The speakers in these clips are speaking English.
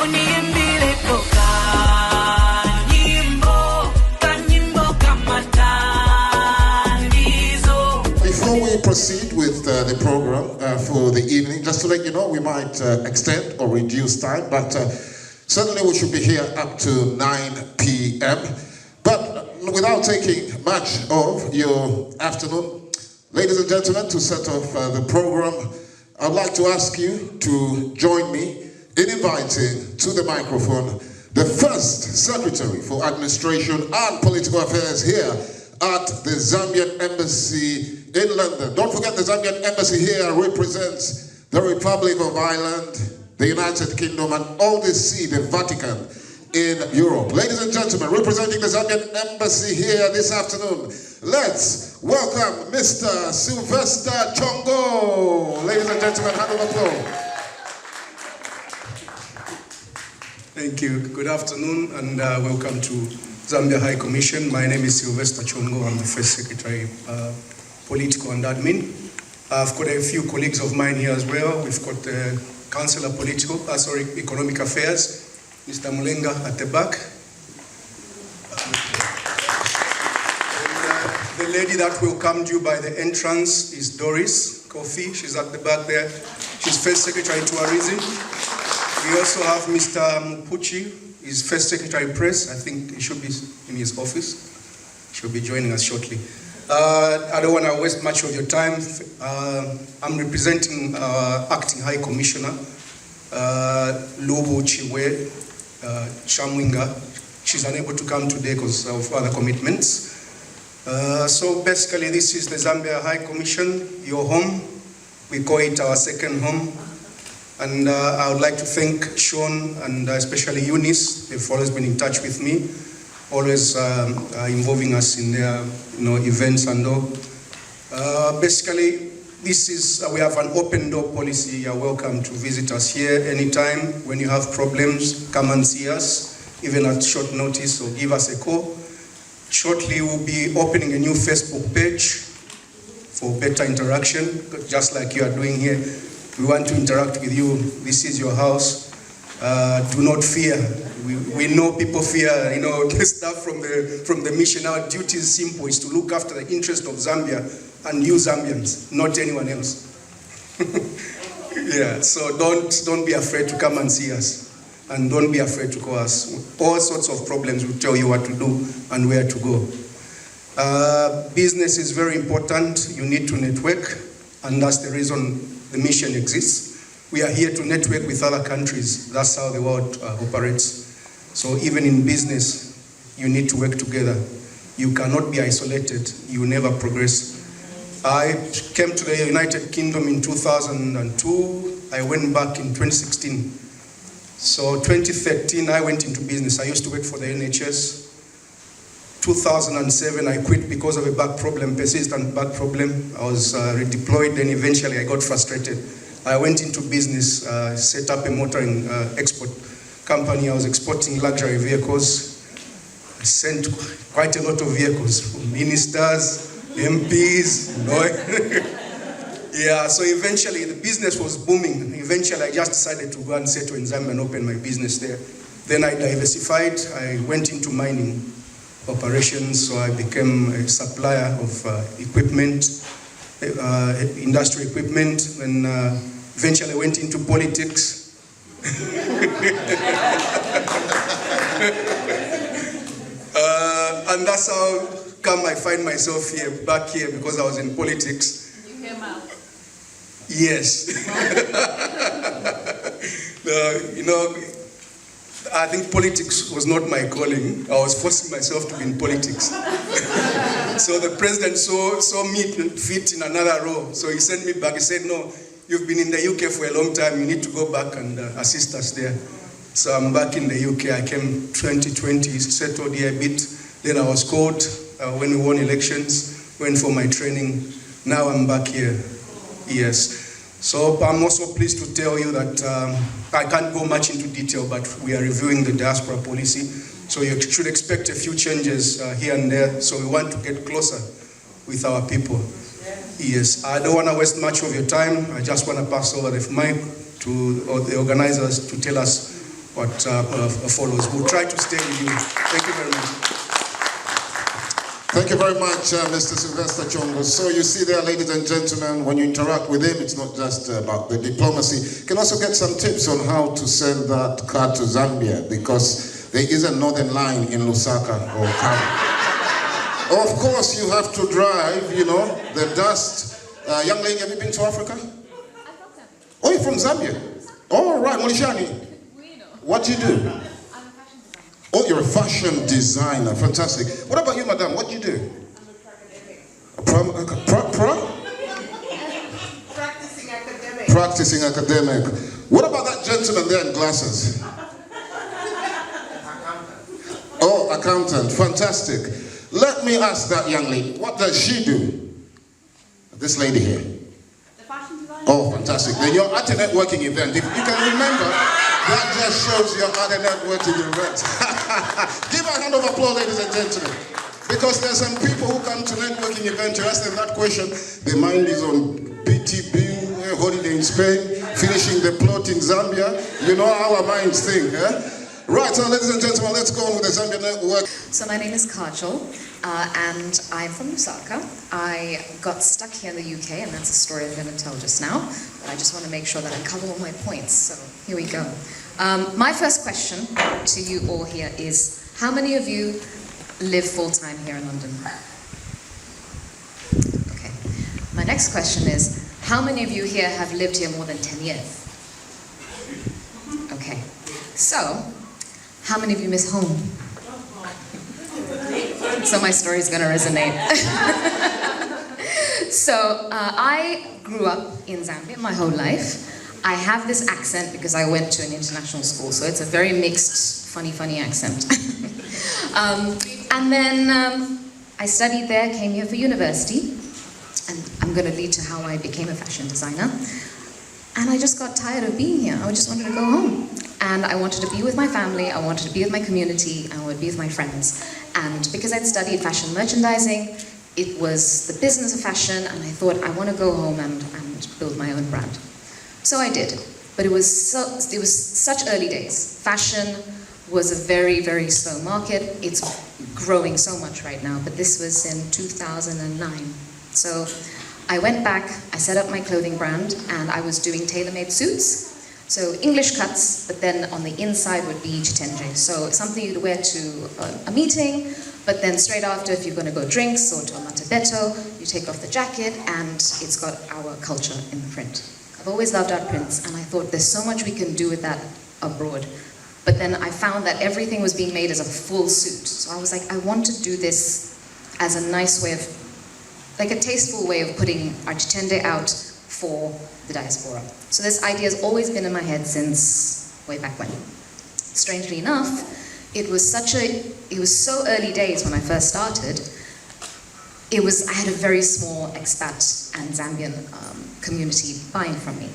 Before we proceed with the program for the evening, just to let you know, we might extend or reduce time, but certainly we should be here up to 9 p.m. But without taking much of your afternoon, ladies and gentlemen, to set off the program, I'd like to ask you to join me in inviting to the microphone the first Secretary for Administration and Political Affairs here at the Zambian Embassy in London. Don't forget, the Zambian Embassy here represents the Republic of Ireland, the United Kingdom, and all the see, the Vatican in Europe. Ladies and gentlemen, representing the Zambian Embassy here this afternoon, let's welcome Mr. Sylvester Chongo. Ladies and gentlemen, hand of applause. Thank you. Good afternoon and welcome to Zambia High Commission. My name is Sylvester Chongo. I'm the First Secretary, Political and Admin. I've got a few colleagues of mine here as well. We've got Councillor Economic Affairs, Mr. Mulenga at the back. And, the lady that welcomed you by the entrance is Doris Kofi. She's at the back there. She's First Secretary Tourism. We also have Mr. Mupuchi, he's First Secretary Press. I think he should be in his office. She'll be joining us shortly. I don't want to waste much of your time. I'm representing Acting High Commissioner, Lubu Chiwe Shamwinga. She's unable to come today because of other commitments. So basically this is the Zambia High Commission, your home. We call it our second home. And I would like to thank Sean and especially Eunice. They've always been in touch with me, always involving us in their events and all. Basically, this is, we have an open door policy. You're welcome to visit us here anytime. When you have problems, come and see us, even at short notice, or give us a call. Shortly, we'll be opening a new Facebook page for better interaction, just like you are doing here. We want to interact with you. This is your house. Do not fear. We know people fear, the stuff from the mission. Our duty is simple, is to look after the interest of Zambia and you Zambians, not anyone else. Yeah, so don't be afraid to come and see us. And don't be afraid to call us. All sorts of problems will tell you what to do and where to go. Business is very important. You need to network, and that's the reason the mission exists. We are here to network with other countries. That's how the world operates. So even in business, you need to work together. You cannot be isolated. You never progress. I came to the United Kingdom in 2002. I went back in 2016. So 2013, I went into business. I used to work for the NHS. 2007, I quit because of a back problem, persistent back problem. I was redeployed, then eventually I got frustrated. I went into business, set up a motoring export company. I was exporting luxury vehicles. I sent quite a lot of vehicles, from ministers, MPs, Yeah, so eventually the business was booming. Eventually I just decided to go and settle in Zambia and open my business there. Then I diversified. I went into mining operations, so I became a supplier of equipment, industry equipment, and eventually went into politics. And that's how come I find myself here, back here, because I was in politics. You came out? Yes. I think politics was not my calling. I was forcing myself to be in politics. So the president saw me fit in another role. So he sent me back. He said, no, you've been in the UK for a long time. You need to go back and assist us there. So I'm back in the UK. I came 2020, settled here a bit. Then I was called when we won elections, went for my training. Now I'm back here. Yes. So I'm also pleased to tell you that I can't go much into detail, but we are reviewing the diaspora policy. So you should expect a few changes here and there. So we want to get closer with our people. Yes, I don't want to waste much of your time. I just want to pass over the mic to the organizers to tell us what follows. We'll try to stay with you. Thank you very much. Thank you very much, Mr. Sylvester Chongo. So you see there, ladies and gentlemen, when you interact with him, it's not just about the diplomacy. You can also get some tips on how to send that car to Zambia, because there is a northern line in Lusaka or Kano. Of course, you have to drive, you know, the dust. Young lady, have you been to Africa? I'm from Zambia. Oh, you're from Zambia? Oh, right, Molishani. What do you do? Oh, you're a fashion designer. Fantastic. What about you, madam? What do you do? I'm an academic. Practicing academic. Practicing academic. What about that gentleman there in glasses? Accountant. Oh, accountant. Fantastic. Let me ask that young lady, what does she do? This lady here. The fashion designer. Oh, fantastic. Then you're at a networking event. If you can remember, that just shows you're at a networking event. Give a hand of applause, ladies and gentlemen. Because there's some people who come to networking events, you ask them that question, their mind is on BTB, holiday in Spain, finishing the plot in Zambia. You know how our minds think, eh? Right, so ladies and gentlemen, let's go on with the Zambian Network. So my name is Kajol, and I'm from Lusaka. I got stuck here in the UK, and that's a story I'm going to tell just now. But I just want to make sure that I cover all my points, so here we go. My first question to you all here is, how many of you live full-time here in London? Okay. My next question is, how many of you here have lived here more than 10 years? Okay. So, how many of you miss home? So my story is going to resonate. So I grew up in Zambia my whole life. I have this accent because I went to an international school, so it's a very mixed, funny accent. And then I studied there, came here for university, and I'm going to lead to how I became a fashion designer. And I just got tired of being here. I just wanted to go home. And I wanted to be with my family, I wanted to be with my community, I wanted to be with my friends. And because I'd studied fashion merchandising, it was the business of fashion, and I thought I want to go home and build my own brand. So I did. But it was such early days. Fashion was a very slow market. It's growing so much right now, but this was in 2009. So I went back, I set up my clothing brand, and I was doing tailor-made suits. So English cuts, but then on the inside would be chitenje. So something you'd wear to a meeting, but then straight after, if you're going to go drinks or to a matabeto, you take off the jacket, and it's got our culture in the print. I've always loved art prints, and I thought there's so much we can do with that abroad. But then I found that everything was being made as a full suit. So I was like, I want to do this as a nice way of, like a tasteful way of putting our chitende out for the diaspora. So this idea has always been in my head since way back when. Strangely enough, it was so early days when I first started. I had a very small expat and Zambian community buying from me.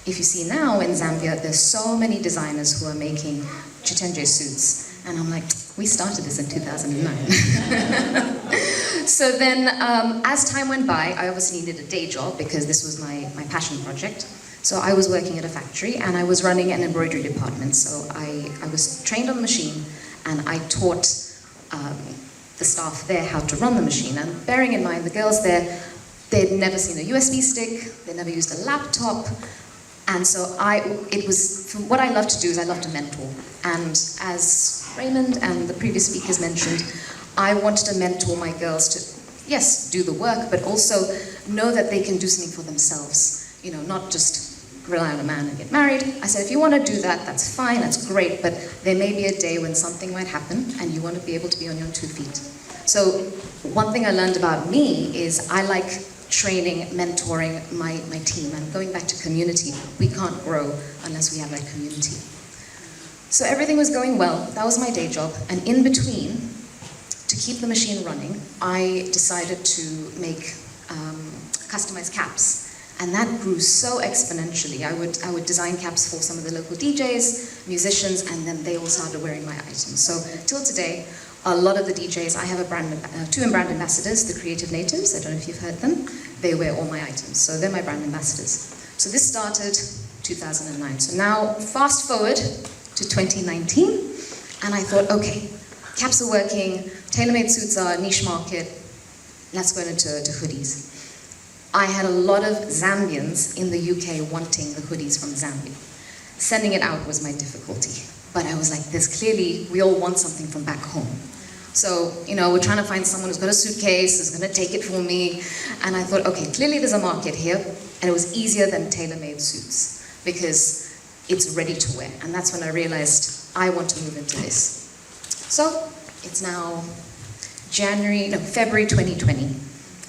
If you see now in Zambia, there's so many designers who are making chitenje suits. And I'm like, we started this in 2009. So then, as time went by, I obviously needed a day job because this was my passion project. So I was working at a factory and I was running an embroidery department. So I was trained on the machine and I taught the staff there how to run the machine. And bearing in mind, the girls there, they'd never seen a USB stick, they never used a laptop. And so what I love to do is I love to mentor. And as Raymond and the previous speakers mentioned, I wanted to mentor my girls to, yes, do the work, but also know that they can do something for themselves. You know, not just rely on a man and get married. I said, if you want to do that, that's fine, that's great, but there may be a day when something might happen and you want to be able to be on your 2 feet. So one thing I learned about me is I like training, mentoring my team, and going back to community. We can't grow unless we have that community. So everything was going well. That was my day job. And in between, to keep the machine running, I decided to make customized caps. And that grew so exponentially. I would design caps for some of the local DJs, musicians, and then they all started wearing my items. So till today, a lot of the DJs, I have a two brand ambassadors, the Creative Natives, I don't know if you've heard them. They wear all my items, so they're my brand ambassadors. So this started 2009. So now, fast forward to 2019, and I thought, okay, caps are working, tailor-made suits are a niche market, let's go into hoodies. I had a lot of Zambians in the UK wanting the hoodies from Zambia. Sending it out was my difficulty, but I was like, this clearly, we all want something from back home. So, we're trying to find someone who's got a suitcase, who's gonna take it for me, and I thought, okay, clearly there's a market here, and it was easier than tailor-made suits, because it's ready to wear, and that's when I realized I want to move into this. So, it's now February 2020.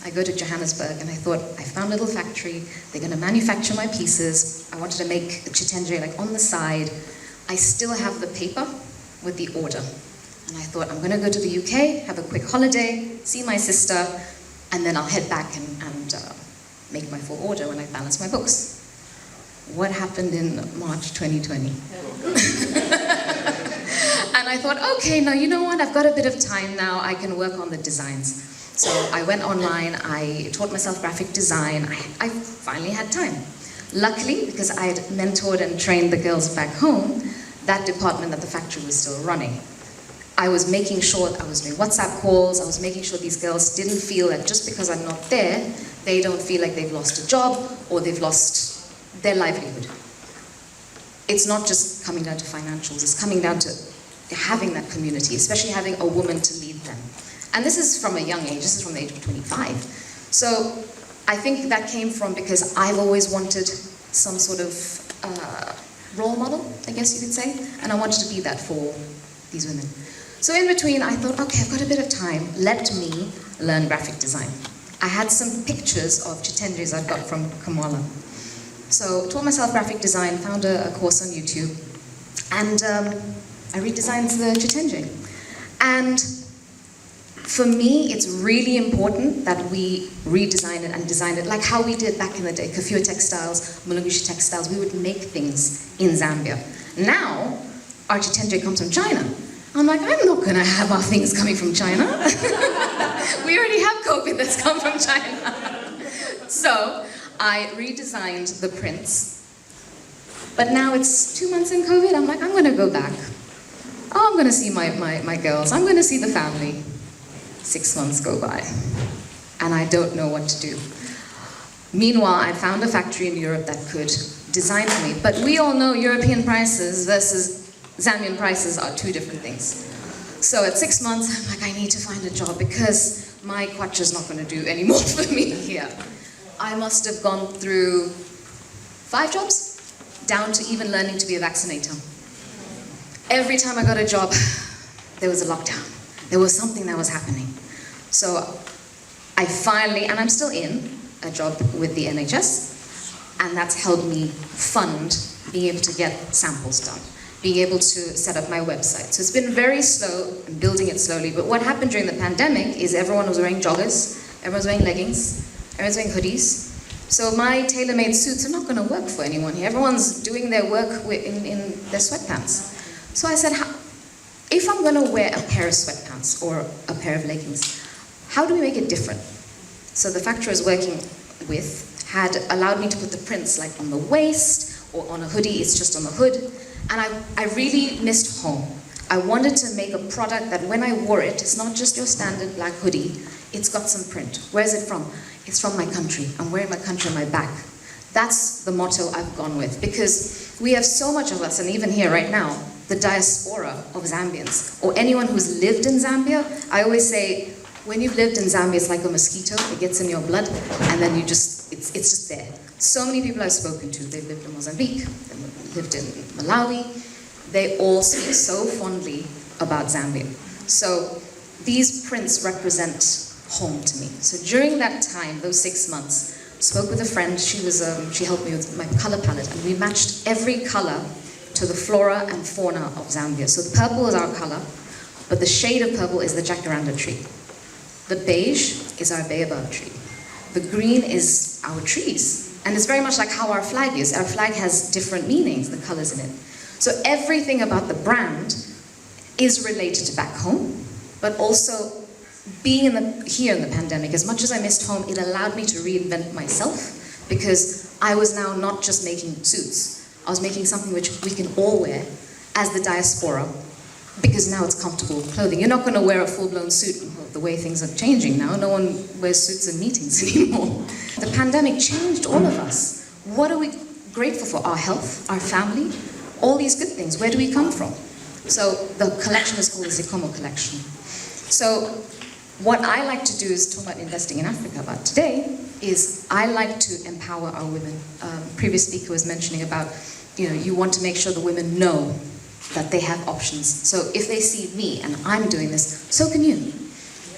I go to Johannesburg and I thought, I found a little factory, they're gonna manufacture my pieces. I wanted to make a chitenge like on the side. I still have the paper with the order. And I thought, I'm gonna go to the UK, have a quick holiday, see my sister, and then I'll head back and make my full order when I balance my books. What happened in March 2020? And I thought, okay, now you know what, I've got a bit of time now, I can work on the designs. So I went online, I taught myself graphic design, I finally had time. Luckily, because I had mentored and trained the girls back home, that department at the factory was still running. I was making sure I was doing WhatsApp calls, I was making sure these girls didn't feel that just because I'm not there, they don't feel like they've lost a job or they've lost their livelihood. It's not just coming down to financials, it's coming down to having that community, especially having a woman to lead them. And this is from a young age, this is from the age of 25. So I think that came from because I've always wanted some sort of role model, I guess you could say, and I wanted to be that for these women. So in between, I thought, okay, I've got a bit of time, let me learn graphic design. I had some pictures of chitenges I'd got from Kamala. So taught myself graphic design, found a course on YouTube, and I redesigned the chitenge. And for me, it's really important that we redesign it and design it like how we did back in the day. Kafua textiles, Mulungushi textiles, we would make things in Zambia. Now, our chitenge comes from China. I'm like, I'm not gonna have our things coming from China. We already have COVID that's come from China. So, I redesigned the prints. But now it's 2 months in COVID, I'm like, I'm gonna go back. Oh, I'm gonna see my girls, I'm gonna see the family. 6 months go by, and I don't know what to do. Meanwhile, I found a factory in Europe that could design for me, but we all know European prices versus Zambian prices are two different things. So at 6 months, I'm like, I need to find a job because my kwacha's not gonna do any more for me here. I must have gone through 5 jobs, down to even learning to be a vaccinator. Every time I got a job, there was a lockdown. There was something that was happening. So I finally, and I'm still in a job with the NHS, and that's helped me fund being able to get samples done, being able to set up my website. So it's been very slow, and building it slowly, but what happened during the pandemic is everyone was wearing joggers, everyone's wearing leggings, everyone's wearing hoodies. So my tailor-made suits are not gonna work for anyone here. Everyone's doing their work in their sweatpants. So I said, if I'm gonna wear a pair of sweatpants or a pair of leggings, how do we make it different? So the factory I was working with had allowed me to put the prints like on the waist or on a hoodie, it's just on the hood. And I really missed home. I wanted to make a product that when I wore it, it's not just your standard black hoodie, it's got some print. Where's it from? It's from my country. I'm wearing my country on my back. That's the motto I've gone with, because we have so much of us, and even here right now, the diaspora of Zambians, or anyone who's lived in Zambia. I always say, when you've lived in Zambia, it's like a mosquito, it gets in your blood, and then it's just there. So many people I've spoken to, they've lived in Mozambique, they've lived in Malawi, they all speak so fondly about Zambia. So these prints represent home to me. So during that time, those 6 months, spoke with a friend, she helped me with my color palette, and we matched every color to the flora and fauna of Zambia. So the purple is our color, but the shade of purple is the jacaranda tree. The beige is our baobab tree. The green is our trees. And it's very much like how our flag is. Our flag has different meanings, the colors in it. So everything about the brand is related to back home, but also being here in the pandemic, as much as I missed home, it allowed me to reinvent myself, because I was now not just making suits. I was making something which we can all wear, as the diaspora, because now it's comfortable clothing. You're not going to wear a full-blown suit. The way things are changing now, no one wears suits in meetings anymore. The pandemic changed all of us. What are we grateful for? Our health, our family, all these good things. Where do we come from? So the collection is called the Zikomo collection. So what I like to do is talk about investing in Africa, but today is I like to empower our women. Previous speaker was mentioning about, you want to make sure the women know that they have options. So if they see me and I'm doing this, so can you.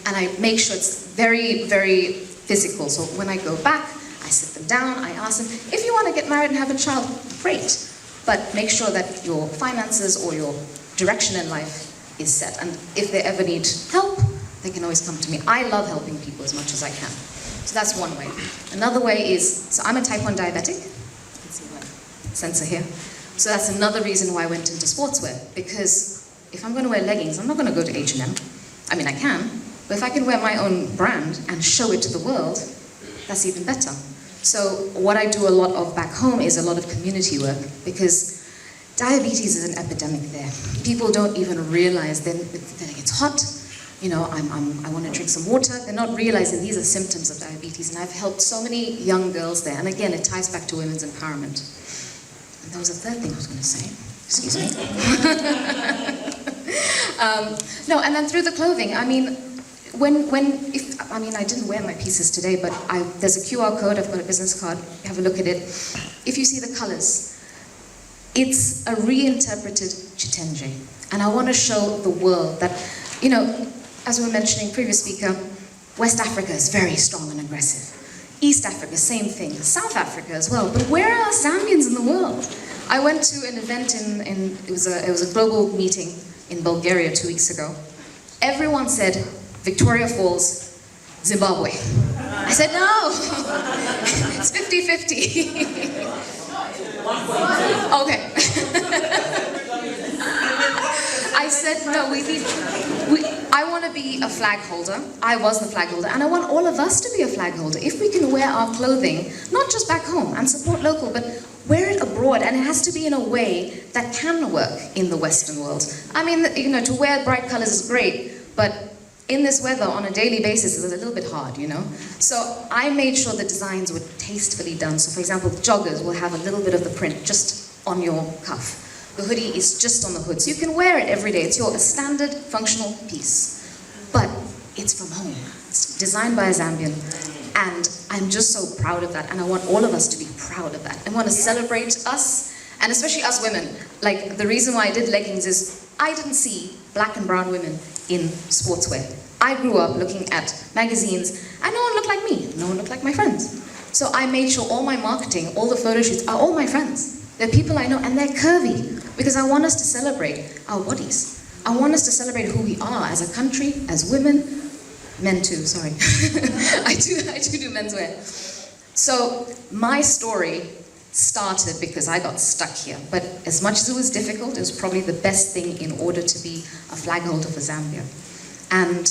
And I make sure it's very, very physical. So when I go back, I sit them down, I ask them, if you want to get married and have a child, great. But make sure that your finances or your direction in life is set. And if they ever need help, they can always come to me. I love helping people as much as I can. So that's one way. Another way is, so I'm a type 1 diabetic. You can see my sensor here. So that's another reason why I went into sportswear. Because if I'm going to wear leggings, I'm not going to go to H&M. I mean, I can. But if I can wear my own brand and show it to the world, that's even better. So what I do a lot of back home is a lot of community work, because diabetes is an epidemic there. People don't even realize, they're like, it's hot, I want to drink some water. They're not realizing these are symptoms of diabetes, and I've helped so many young girls there. And again, it ties back to women's empowerment. And there was a third thing I was going to say. Excuse me. No, and then through the clothing, I mean, I didn't wear my pieces today, but there's a QR code, I've got a business card, have a look at it. If you see the colors, it's a reinterpreted chitenje. And I want to show the world that, as we were mentioning, previous speaker, West Africa is very strong and aggressive. East Africa, same thing. South Africa as well. But where are Zambians in the world? I went to an event it was a global meeting in Bulgaria 2 weeks ago. Everyone said, Victoria Falls, Zimbabwe. I said, no, it's 50-50. Okay. I said, no, I want to be a flag holder. I was the flag holder, and I want all of us to be a flag holder. If we can wear our clothing, not just back home and support local, but wear it abroad, and it has to be in a way that can work in the Western world. I mean, to wear bright colors is great, but in this weather, on a daily basis, is a little bit hard, So I made sure the designs were tastefully done. So for example, joggers will have a little bit of the print just on your cuff. The hoodie is just on the hood. So you can wear it every day. It's a standard functional piece. But it's from home. It's designed by a Zambian. And I'm just so proud of that. And I want all of us to be proud of that. I want to celebrate us, and especially us women. Like, the reason why I did leggings is I didn't see black and brown women in sportswear. I grew up looking at magazines, and no one looked like me. No one looked like my friends. So I made sure all my marketing, all the photo shoots are all my friends. They're people I know, and they're curvy, because I want us to celebrate our bodies. I want us to celebrate who we are as a country, as women, men too, sorry. I do menswear. So my story started because I got stuck here, but as much as it was difficult, it was probably the best thing in order to be a flag holder for Zambia. And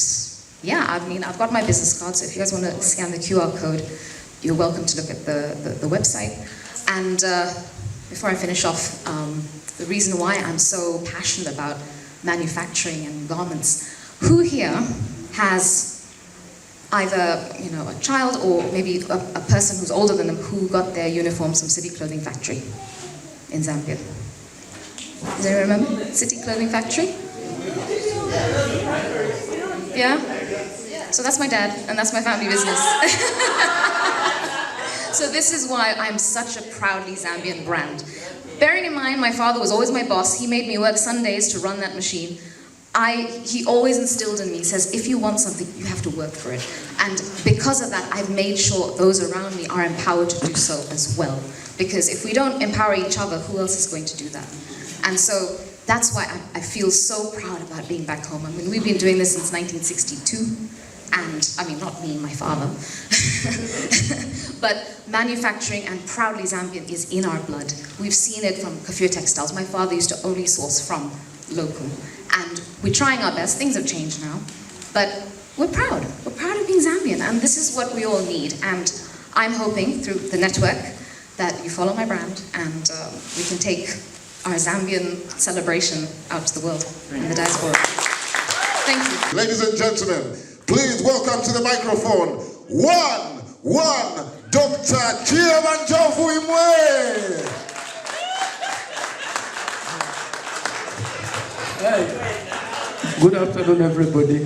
yeah, I've got my business card, so if you guys want to scan the QR code, you're welcome to look at the website. And before I finish off, the reason why I'm so passionate about manufacturing and garments, who here has either a child or maybe a person who's older than them who got their uniforms from City Clothing Factory in Zambia? Does anyone remember? City Clothing Factory? Yeah? So that's my dad, and that's my family business. So this is why I'm such a proudly Zambian brand. Bearing in mind, my father was always my boss. He made me work Sundays to run that machine. He always instilled in me, he says, if you want something, you have to work for it. And because of that, I've made sure those around me are empowered to do so as well. Because if we don't empower each other, who else is going to do that? And so that's why I feel so proud about being back home. I mean, we've been doing this since 1962. And, not me, my father. But manufacturing and proudly Zambian is in our blood. We've seen it from Kafir Textiles. My father used to only source from local. And we're trying our best. Things have changed now. But we're proud. We're proud of being Zambian. And this is what we all need. And I'm hoping through the network that you follow my brand and we can take our Zambian celebration out to the world in the diaspora. Thank you. Ladies and gentlemen, please welcome to the microphone, one, Dr. Chiamanjofu Imwe. Hi. Good afternoon, everybody.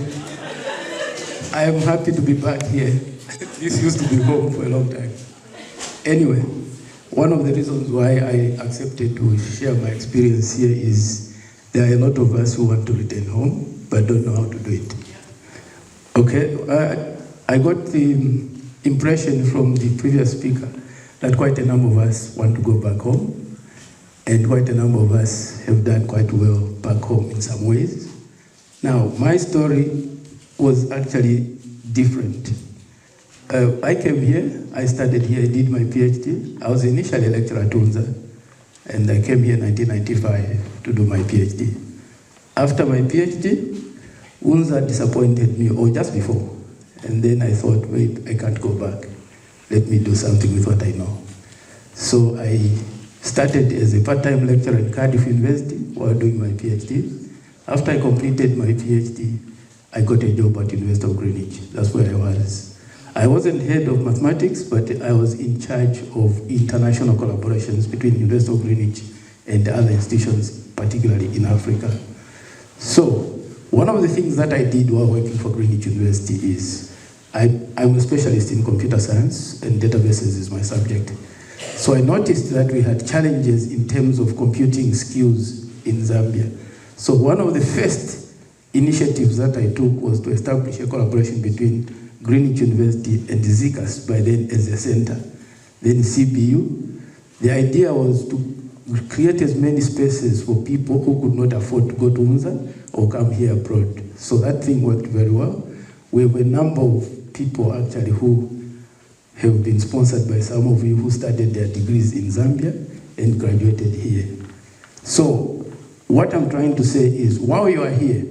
I am happy to be back here. This used to be home for a long time. Anyway, one of the reasons why I accepted to share my experience here is there are a lot of us who want to return home but don't know how to do it. Okay, I got the impression from the previous speaker that quite a number of us want to go back home, and quite a number of us have done quite well back home in some ways. Now, my story was actually different. I came here, I studied here, I did my PhD. I was initially a lecturer at UNZA, and I came here in 1995 to do my PhD. After my PhD, UNZA disappointed me, or just before. And then I thought, wait, I can't go back. Let me do something with what I know. So I started as a part-time lecturer at Cardiff University while doing my PhD. After I completed my PhD, I got a job at University of Greenwich. That's where I was. I wasn't head of mathematics, but I was in charge of international collaborations between University of Greenwich and other institutions, particularly in Africa. So one of the things that I did while working for Greenwich University is I'm a specialist in computer science, and databases is my subject. So I noticed that we had challenges in terms of computing skills in Zambia. So one of the first initiatives that I took was to establish a collaboration between Greenwich University and ZCAS, by then as a center, then CBU. The idea was to create as many spaces for people who could not afford to go to UNZA or come here abroad. So that thing worked very well. We have a number of people actually who have been sponsored by some of you who studied their degrees in Zambia and graduated here. So what I'm trying to say is, while you are here,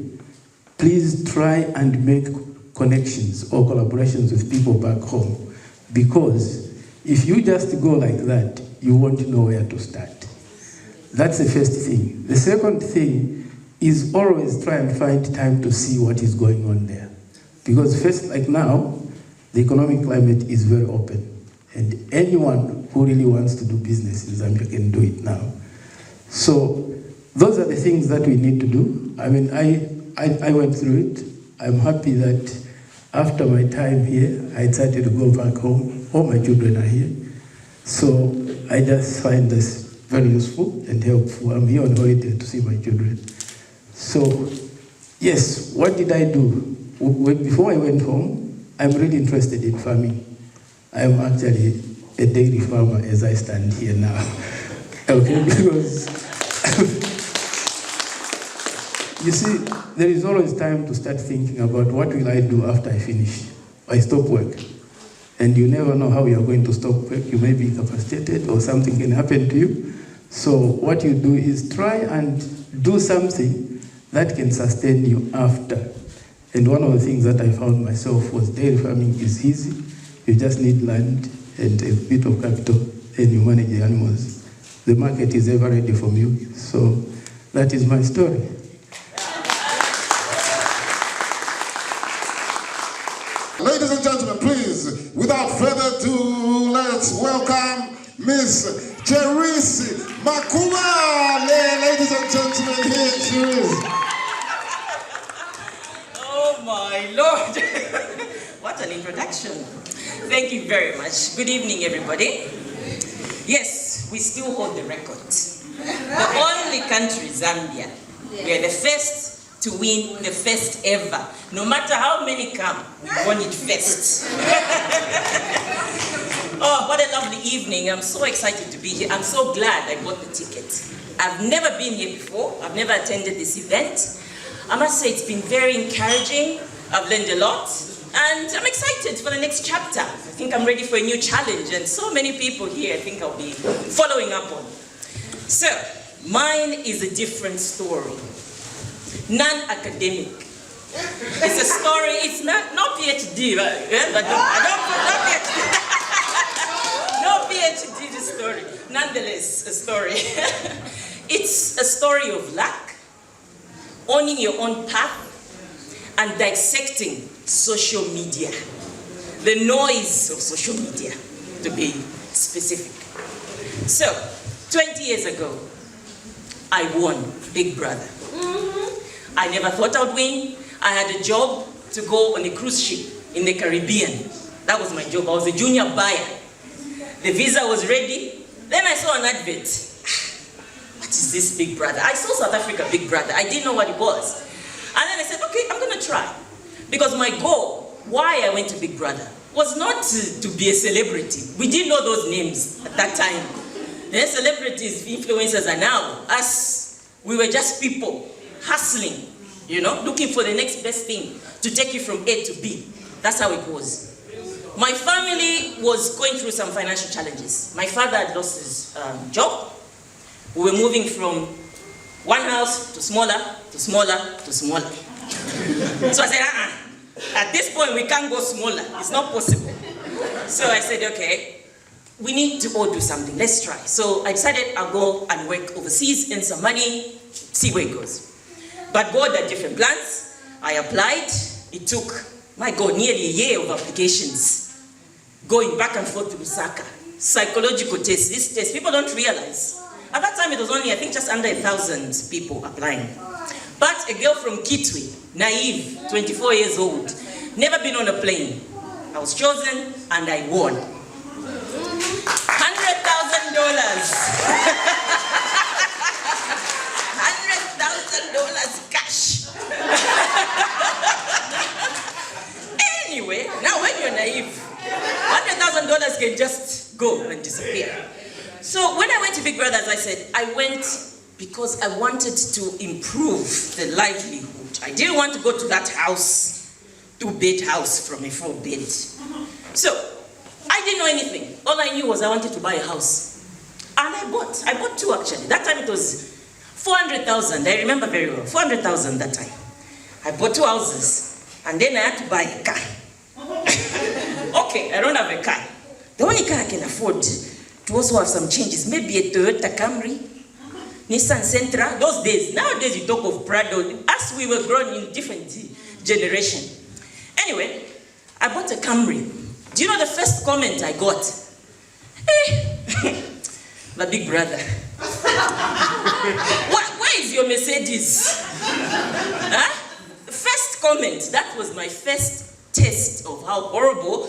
please try and make connections or collaborations with people back home, because if you just go like that, you won't know where to start. That's the first thing. The second thing is always try and find time to see what is going on there. Because first, like now, the economic climate is very open, and anyone who really wants to do business in Zambia can do it now. So those are the things that we need to do. I mean, I went through it. I'm happy that after my time here, I decided to go back home. All my children are here. So I just find this very useful and helpful. I'm here on holiday to see my children. So, yes, what did I do? Before I went home, I'm really interested in farming. I'm actually a dairy farmer as I stand here now. Okay, because you see, there is always time to start thinking about what will I do after I finish. I stop work. And you never know how you're going to stop work. You may be incapacitated or something can happen to you. So what you do is try and do something that can sustain you after. And one of the things that I found myself was dairy farming is easy. You just need land and a bit of capital, and you manage the animals. The market is ever ready for you. So that is my story. Ladies and gentlemen, please, without further ado, let's welcome Miss Cherisi Makumale. Ladies and gentlemen, here she is. Oh my Lord. What an introduction. Thank you very much. Good evening, everybody. Yes, we still hold the record. The only country, Zambia, we are the first to win, the first ever. No matter how many come, we won it first. Oh, what a lovely evening. I'm so excited to be here. I'm so glad I bought the ticket. I've never been here before. I've never attended this event. I must say it's been very encouraging. I've learned a lot. And I'm excited for the next chapter. I think I'm ready for a new challenge. And so many people here I think I'll be following up on. So, mine is a different story. Non-academic. It's a story, it's not PhD, right? Yeah, but no PhD, this story. Nonetheless, a story. It's a story of luck, owning your own path, and dissecting social media. The noise of social media, to be specific. So, 20 years ago, I won Big Brother. I never thought I would win. I had a job to go on a cruise ship in the Caribbean. That was my job. I was a junior buyer. The visa was ready. Then I saw an advert. What is this Big Brother? I saw South Africa Big Brother. I didn't know what it was. And then I said, okay, I'm going to try. Because my goal, why I went to Big Brother, was not to be a celebrity. We didn't know those names at that time. The celebrities, influencers are now. Us, we were just people hustling, you know, looking for the next best thing to take you from A to B. That's how it was. My family was going through some financial challenges. My father had lost his job. We were moving from one house to smaller, to smaller, to smaller. So I said, at this point we can't go smaller. It's not possible. So I said, okay, we need to all do something. Let's try. So I decided I'll go and work overseas, earn some money, see where it goes. But God had different plans. I applied. It took, my God, nearly a year of applications. Going back and forth to Lusaka. Psychological tests. This test, people don't realize. At that time, it was only, I think, just under 1,000 people applying. But a girl from Kitwe, naive, 24 years old, never been on a plane. I was chosen and I won. $100,000. $100,000 cash. Anyway, now when you're naive, $100,000 can just go and disappear. So when I went to Big Brother, as I said, I went because I wanted to improve the livelihood. I didn't want to go to that house, 2-bed house from a 4-bed. So I didn't know anything. All I knew was I wanted to buy a house. And I bought 2 actually. That time it was 400,000. I remember very well. 400,000 that time. I bought 2 houses. And then I had to buy a car. Okay, I don't have a car. The only car I can afford to also have some changes. Maybe a Toyota Camry, Nissan Sentra. Those days, nowadays you talk of Prado. As we were grown in different generation. Anyway, I bought a Camry. Do you know the first comment I got? The Big Brother. Where is your Mercedes? Huh? The first comment, that was my first test of how horrible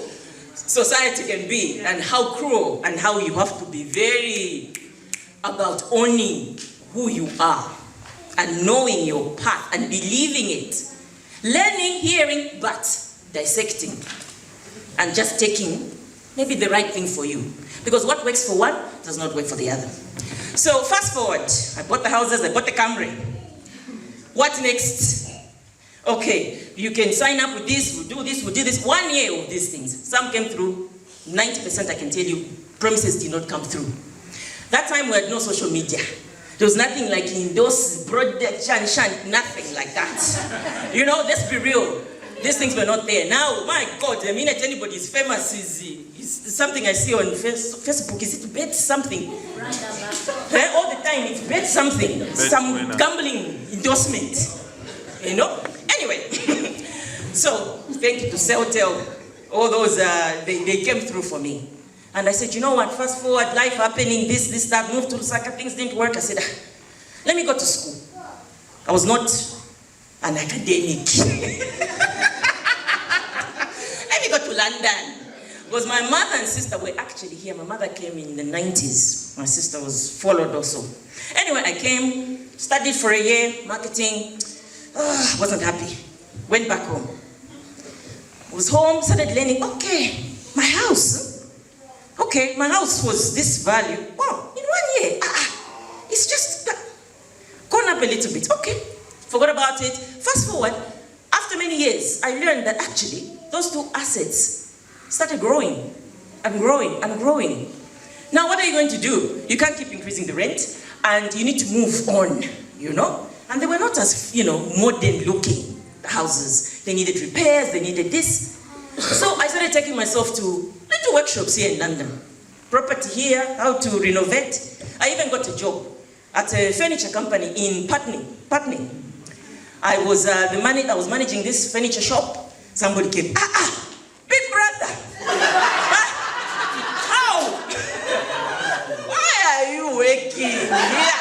society can be and how cruel and how you have to be very about owning who you are and knowing your path and believing it. Learning, hearing, but dissecting and just taking maybe the right thing for you. Because what works for one does not work for the other. So fast forward, I bought the houses, I bought the Camry. What next? Okay, you can sign up with this, we'll do this, we'll do this. 1 year of these things. Some came through, 90% I can tell you, promises did not come through. That time we had no social media. There was nothing like in those projects, nothing like that. You know, let's be real. These things were not there. Now, my God, the minute anybody is famous is something I see on Facebook. Is it bet something? All the time, it's bet something. Some gambling endorsement. You know? Anyway, so thank you to Celtel. All those, they came through for me. And I said, you know what, fast forward, life happening, this, that, moved to Lusaka, things didn't work. I said, let me go to school. I was not an academic. Let me go to London. Because my mother and sister were actually here. My mother came in the 90s. My sister was followed also. Anyway, I came, studied for a year, marketing. Wasn't happy. Went back home. Was home, started learning, okay, my house. Okay, my house was this value. Wow, in 1 year, it's just gone up a little bit. Okay, forgot about it. Fast forward, after many years, I learned that actually those 2 assets started growing and growing and growing. Now, what are you going to do? You can't keep increasing the rent, and you need to move on, you know? And they were not as, modern looking houses. They needed repairs, they needed this. So I started taking myself to little workshops here in London. Property here, how to renovate. I even got a job at a furniture company in Putney. I was managing this furniture shop. Somebody came, big brother. How? Why are you working here?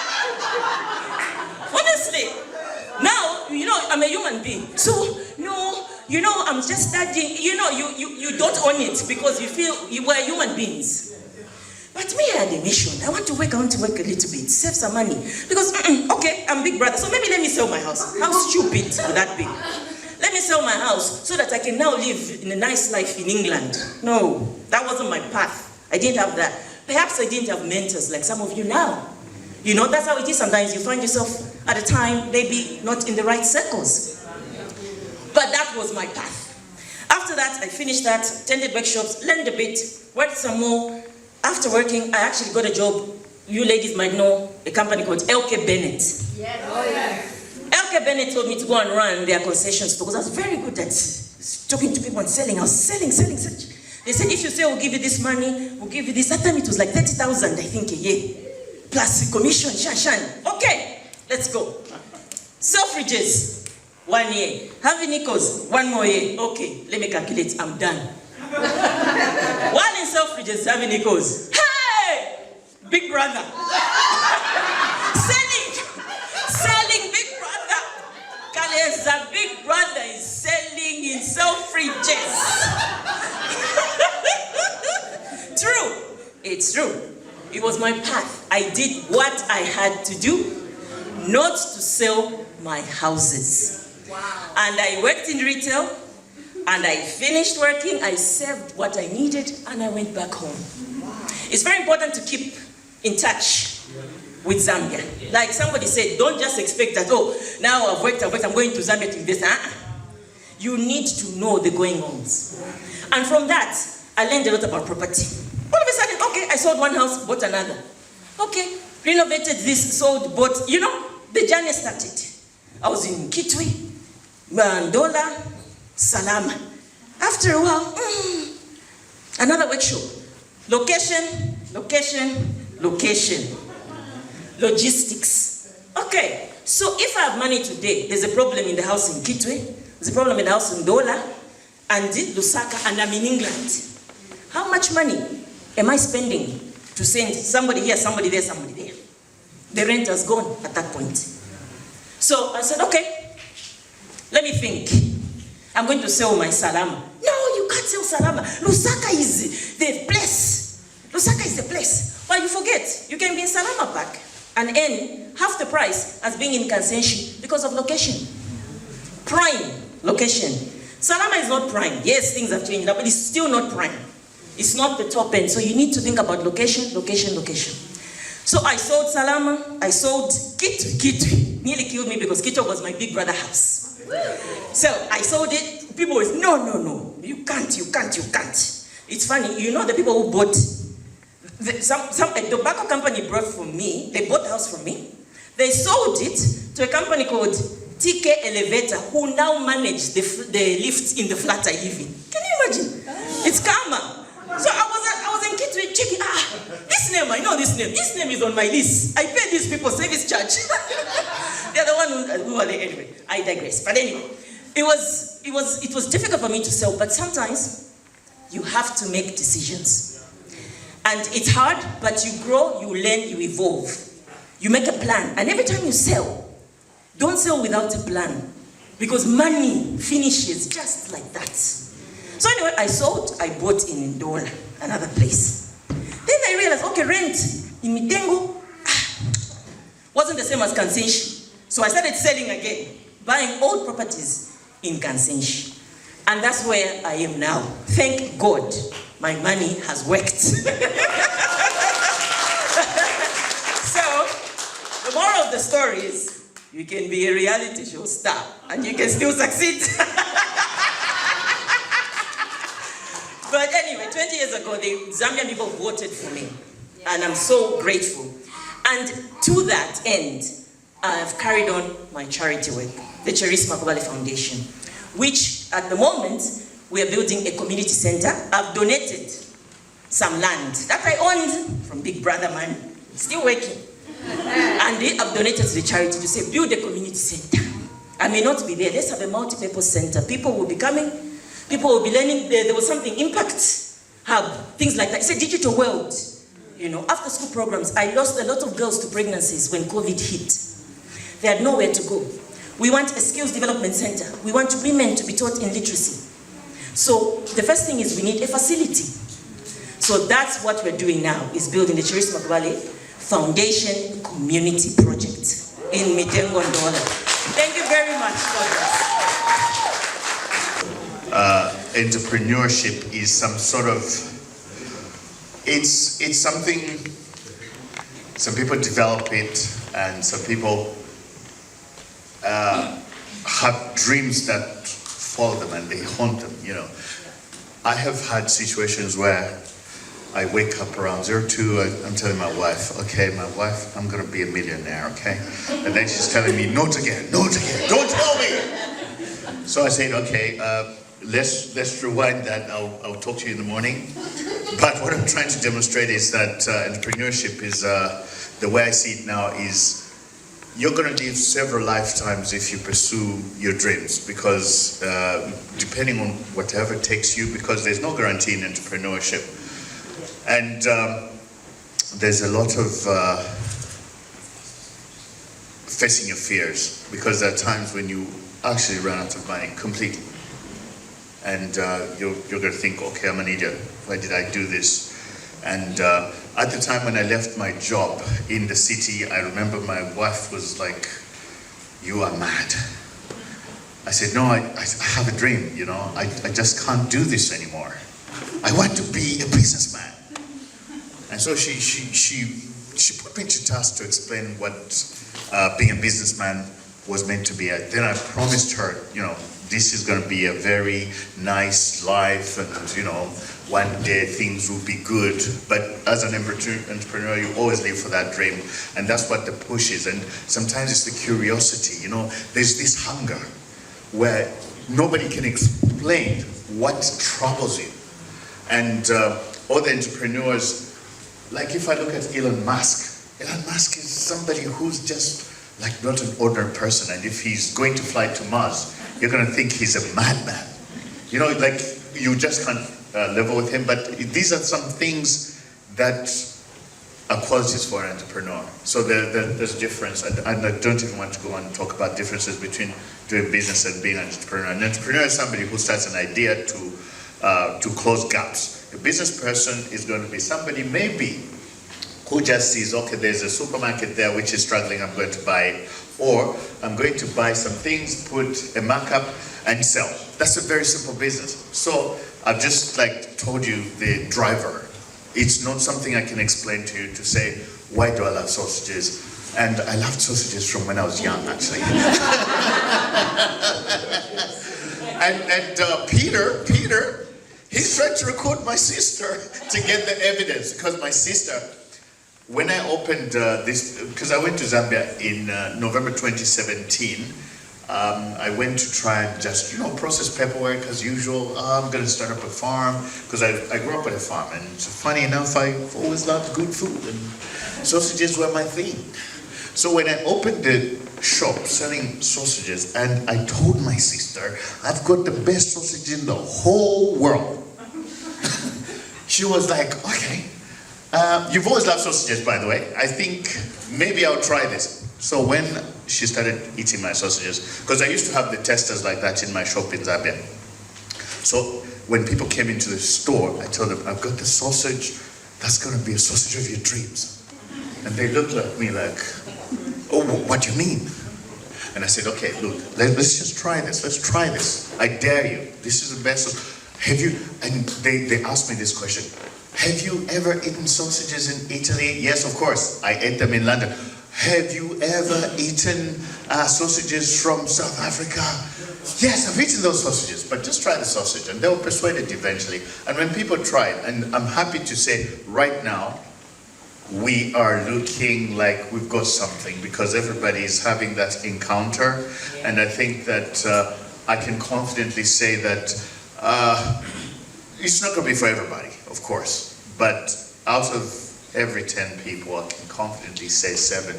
Honestly, now, I'm a human being. So, no, I'm just studying. You don't own it because you feel you were human beings. But me, I had a mission. I want to work a little bit, save some money. Because, okay, I'm big brother, so maybe let me sell my house. How stupid would that be? Let me sell my house so that I can now live in a nice life in England. No, that wasn't my path. I didn't have that. Perhaps I didn't have mentors like some of you now. That's how it is sometimes. You find yourself at a time, maybe not in the right circles. But that was my path. After that, I finished that, attended workshops, learned a bit, worked some more. After working, I actually got a job. You ladies might know a company called LK Bennett. Yes. Oh, yes. LK Bennett told me to go and run their concession store because I was very good at talking to people and selling. I was selling. They said, if you say we'll give you this money, we'll give you this. That time it was like 30,000, I think, a year. Plus commission, shan. Okay, let's go. Selfridges, 1 year. Harvey Nichols, 1 more year. Okay, let me calculate, I'm done. One in Selfridges, Zambian Network. Hey! Big brother. selling Big brother. Kaleza, Big brother is selling in Selfridges. True. It's true. It was my path. I did what I had to do, not to sell my houses. Wow. And I worked in retail. And I finished working, I saved what I needed, and I went back home. Wow. It's very important to keep in touch with Zambia. Like somebody said, don't just expect that, now I've worked, I'm going to Zambia to invest. You need to know the going-ons. And from that, I learned a lot about property. All of a sudden, okay, I sold one house, bought another. Okay, renovated this, sold, bought, the journey started. I was in Kitwe, Mandola, Salama. After a while, another workshop. Location. Logistics. Okay, so if I have money today, there's a problem in the house in Kitwe, there's a problem in the house in Dola, and Lusaka, and I'm in England. How much money am I spending to send somebody here, somebody there, somebody there? The rent has gone at that point. So I said, okay, let me think. I'm going to sell my Salama. No, you can't sell Salama. Lusaka is the place. Lusaka is the place. But you forget, you can be in Salama Park and earn half the price as being in Kansenshi because of location. Prime location. Salama is not prime. Yes, things have changed, but it's still not prime. It's not the top end. So you need to think about location. So I sold Salama. I sold Kitwe. Nearly killed me because Kitwe was my big brother house. So I sold it. People was, no, you can't. It's funny, the people who bought, a tobacco company bought from me, they bought the house from me, they sold it to a company called TK Elevator, who now manage the lifts in the flat I live in. Can you imagine? It's karma. So I was in Kitwe checking, this name, I know this name. This name is on my list. I pay these people service charge. They're the one who are there anyway. I digress. But anyway, it was difficult for me to sell, but sometimes you have to make decisions. And it's hard, but you grow, you learn, you evolve. You make a plan. And every time you sell, don't sell without a plan. Because money finishes just like that. So anyway, I sold, I bought in Ndola, another place. Then I realized, okay, rent in Mitengo wasn't the same as Kansenshi. So I started selling again, buying old properties in Kansenshi. And that's where I am now. Thank God, my money has worked. So, the moral of the story is, you can be a reality show star, and you can still succeed. But anyway, 20 years ago, the Zambian people voted for me. And I'm so grateful. And to that end, I have carried on my charity work, the Charisma Kubale Foundation, which at the moment, we are building a community center. I've donated some land that I owned from Big Brother man. Still working. And they have donated to the charity to say, build a community center. I may not be there. Let's have a multi-purpose center. People will be coming. People will be learning. There was something, Impact Hub, things like that. It's a digital world. You know, after school programs, I lost a lot of girls to pregnancies when COVID hit. They had nowhere to go. We want a skills development center. We want women to be taught in literacy. So the first thing is we need a facility. So that's what we're doing now, is building the Chirisu Makubale Foundation Community Project in Mitengo Ndola. Thank you very much for this. Entrepreneurship is some sort of, it's something, some people develop it and some people have dreams that follow them and they haunt them, you know. I have had situations where I wake up around 02, I'm telling my wife, okay, my wife, I'm gonna be a millionaire, okay? And then she's telling me, not again, don't tell me! So I said, okay, let's rewind that, I'll talk to you in the morning. But what I'm trying to demonstrate is that entrepreneurship is, the way I see it now is, you're gonna live several lifetimes if you pursue your dreams, because depending on whatever takes you, because there's no guarantee in entrepreneurship. And there's a lot of facing your fears, because there are times when you actually run out of money completely. And you're gonna think, okay, I'm an idiot, why did I do this? And at the time when I left my job in the city, I remember my wife was like, you are mad. I said, no, I have a dream, you know, I just can't do this anymore. I want to be a businessman. And so she put me to task to explain what being a businessman was meant to be. Then I promised her, you know, this is going to be a very nice life, and you know, one day things will be good. But as an entrepreneur, you always live for that dream, and that's what the push is. And sometimes it's the curiosity, you know, there's this hunger where nobody can explain what troubles you. And all the entrepreneurs, like if I look at Elon Musk is somebody who's just like not an ordinary person, and if he's going to fly to Mars, you're going to think he's a madman. You know, like you just can't level with him, but these are some things that are qualities for an entrepreneur. So there's a difference, and I don't even want to go on and talk about differences between doing business and being an entrepreneur. An entrepreneur is somebody who starts an idea to close gaps. A business person is going to be somebody maybe who just sees, okay, there's a supermarket there which is struggling, I'm going to buy it. Or I'm going to buy some things, put a markup and sell. That's a very simple business. So I've just like told you the driver. It's not something I can explain to you to say, why do I love sausages? And I loved sausages from when I was young, actually. and Peter, he's trying to record my sister to get the evidence, because my sister, when I opened this, because I went to Zambia in November 2017, I went to try and just, you know, process paperwork as usual. I'm going to start up a farm, because I grew up at a farm, and funny enough, I've always loved good food, and sausages were my thing. So when I opened the shop selling sausages, and I told my sister, I've got the best sausage in the whole world. She was like, okay. You've always loved sausages, by the way. I think maybe I'll try this. So when she started eating my sausages, because I used to have the testers like that in my shop in Zambia. So when people came into the store, I told them, I've got the sausage, that's going to be a sausage of your dreams. And they looked at me like, oh, what do you mean? And I said, okay, look, let's just try this. Let's try this. I dare you. This is the best. Have you, and they asked me this question, have you ever eaten sausages in Italy? Yes, of course. I ate them in London. Have you ever eaten sausages from South Africa? Yes, I've eaten those sausages, but just try the sausage. And they were persuaded eventually. And when people try it, and I'm happy to say right now, we are looking like we've got something, because everybody is having that encounter. And I think that I can confidently say that it's not going to be for everybody, of course, but out of every 10 people, I can confidently say 7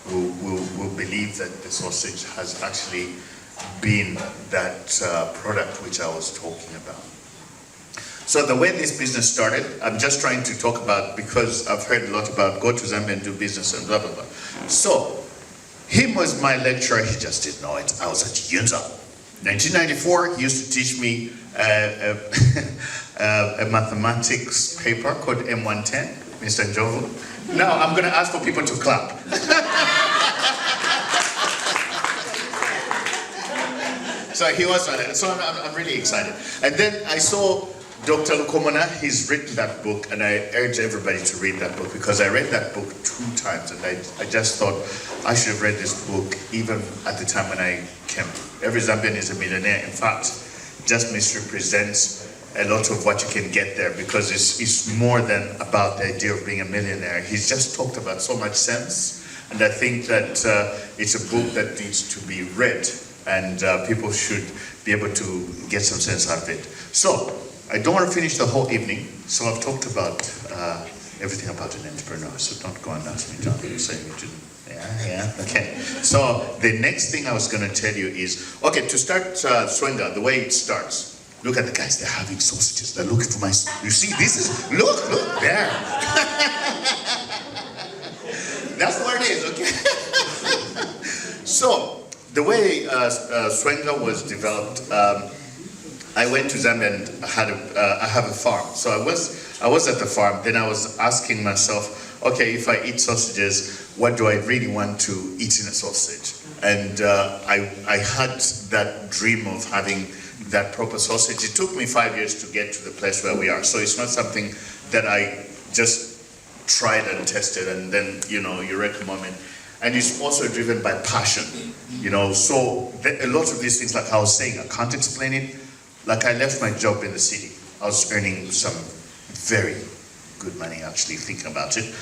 will believe that the sausage has actually been that product which I was talking about. So the way this business started, I'm just trying to talk about, because I've heard a lot about go to Zambia and do business and blah, blah, blah. So, him was my lecturer, he just didn't know it. I was at Yunza. 1994, he used to teach me a mathematics paper called M110, Mr. Njovu. Now, I'm gonna ask for people to clap. So he was on it, so I'm really excited. And then I saw Dr. Lukomona, he's written that book, and I urge everybody to read that book, because I read that book 2 times, and I just thought I should have read this book even at the time when I came. Every Zambian is a millionaire. In fact, just misrepresents a lot of what you can get there, because it's more than about the idea of being a millionaire. He's just talked about so much sense, and I think that it's a book that needs to be read, and people should be able to get some sense out of it. So, I don't want to finish the whole evening, so I've talked about everything about an entrepreneur, so don't go and ask me, John, you say you didn't. Yeah, okay. So the next thing I was going to tell you is, okay, to start Swenga, the way it starts, look at the guys, they're having sausages, they're looking for my, you see, this is, look, there. That's what it is, okay? So, the way Swenga was developed, I went to Zambia and I have a farm. So I was at the farm, then I was asking myself, okay, if I eat sausages, what do I really want to eat in a sausage? And I had that dream of having that proper sausage. It took me 5 years to get to the place where we are. So it's not something that I just tried and tested and then, you wreck a moment. And it's also driven by passion, So a lot of these things, like I was saying, I can't explain it. Like I left my job in the city. I was earning some very good money, actually, thinking about it.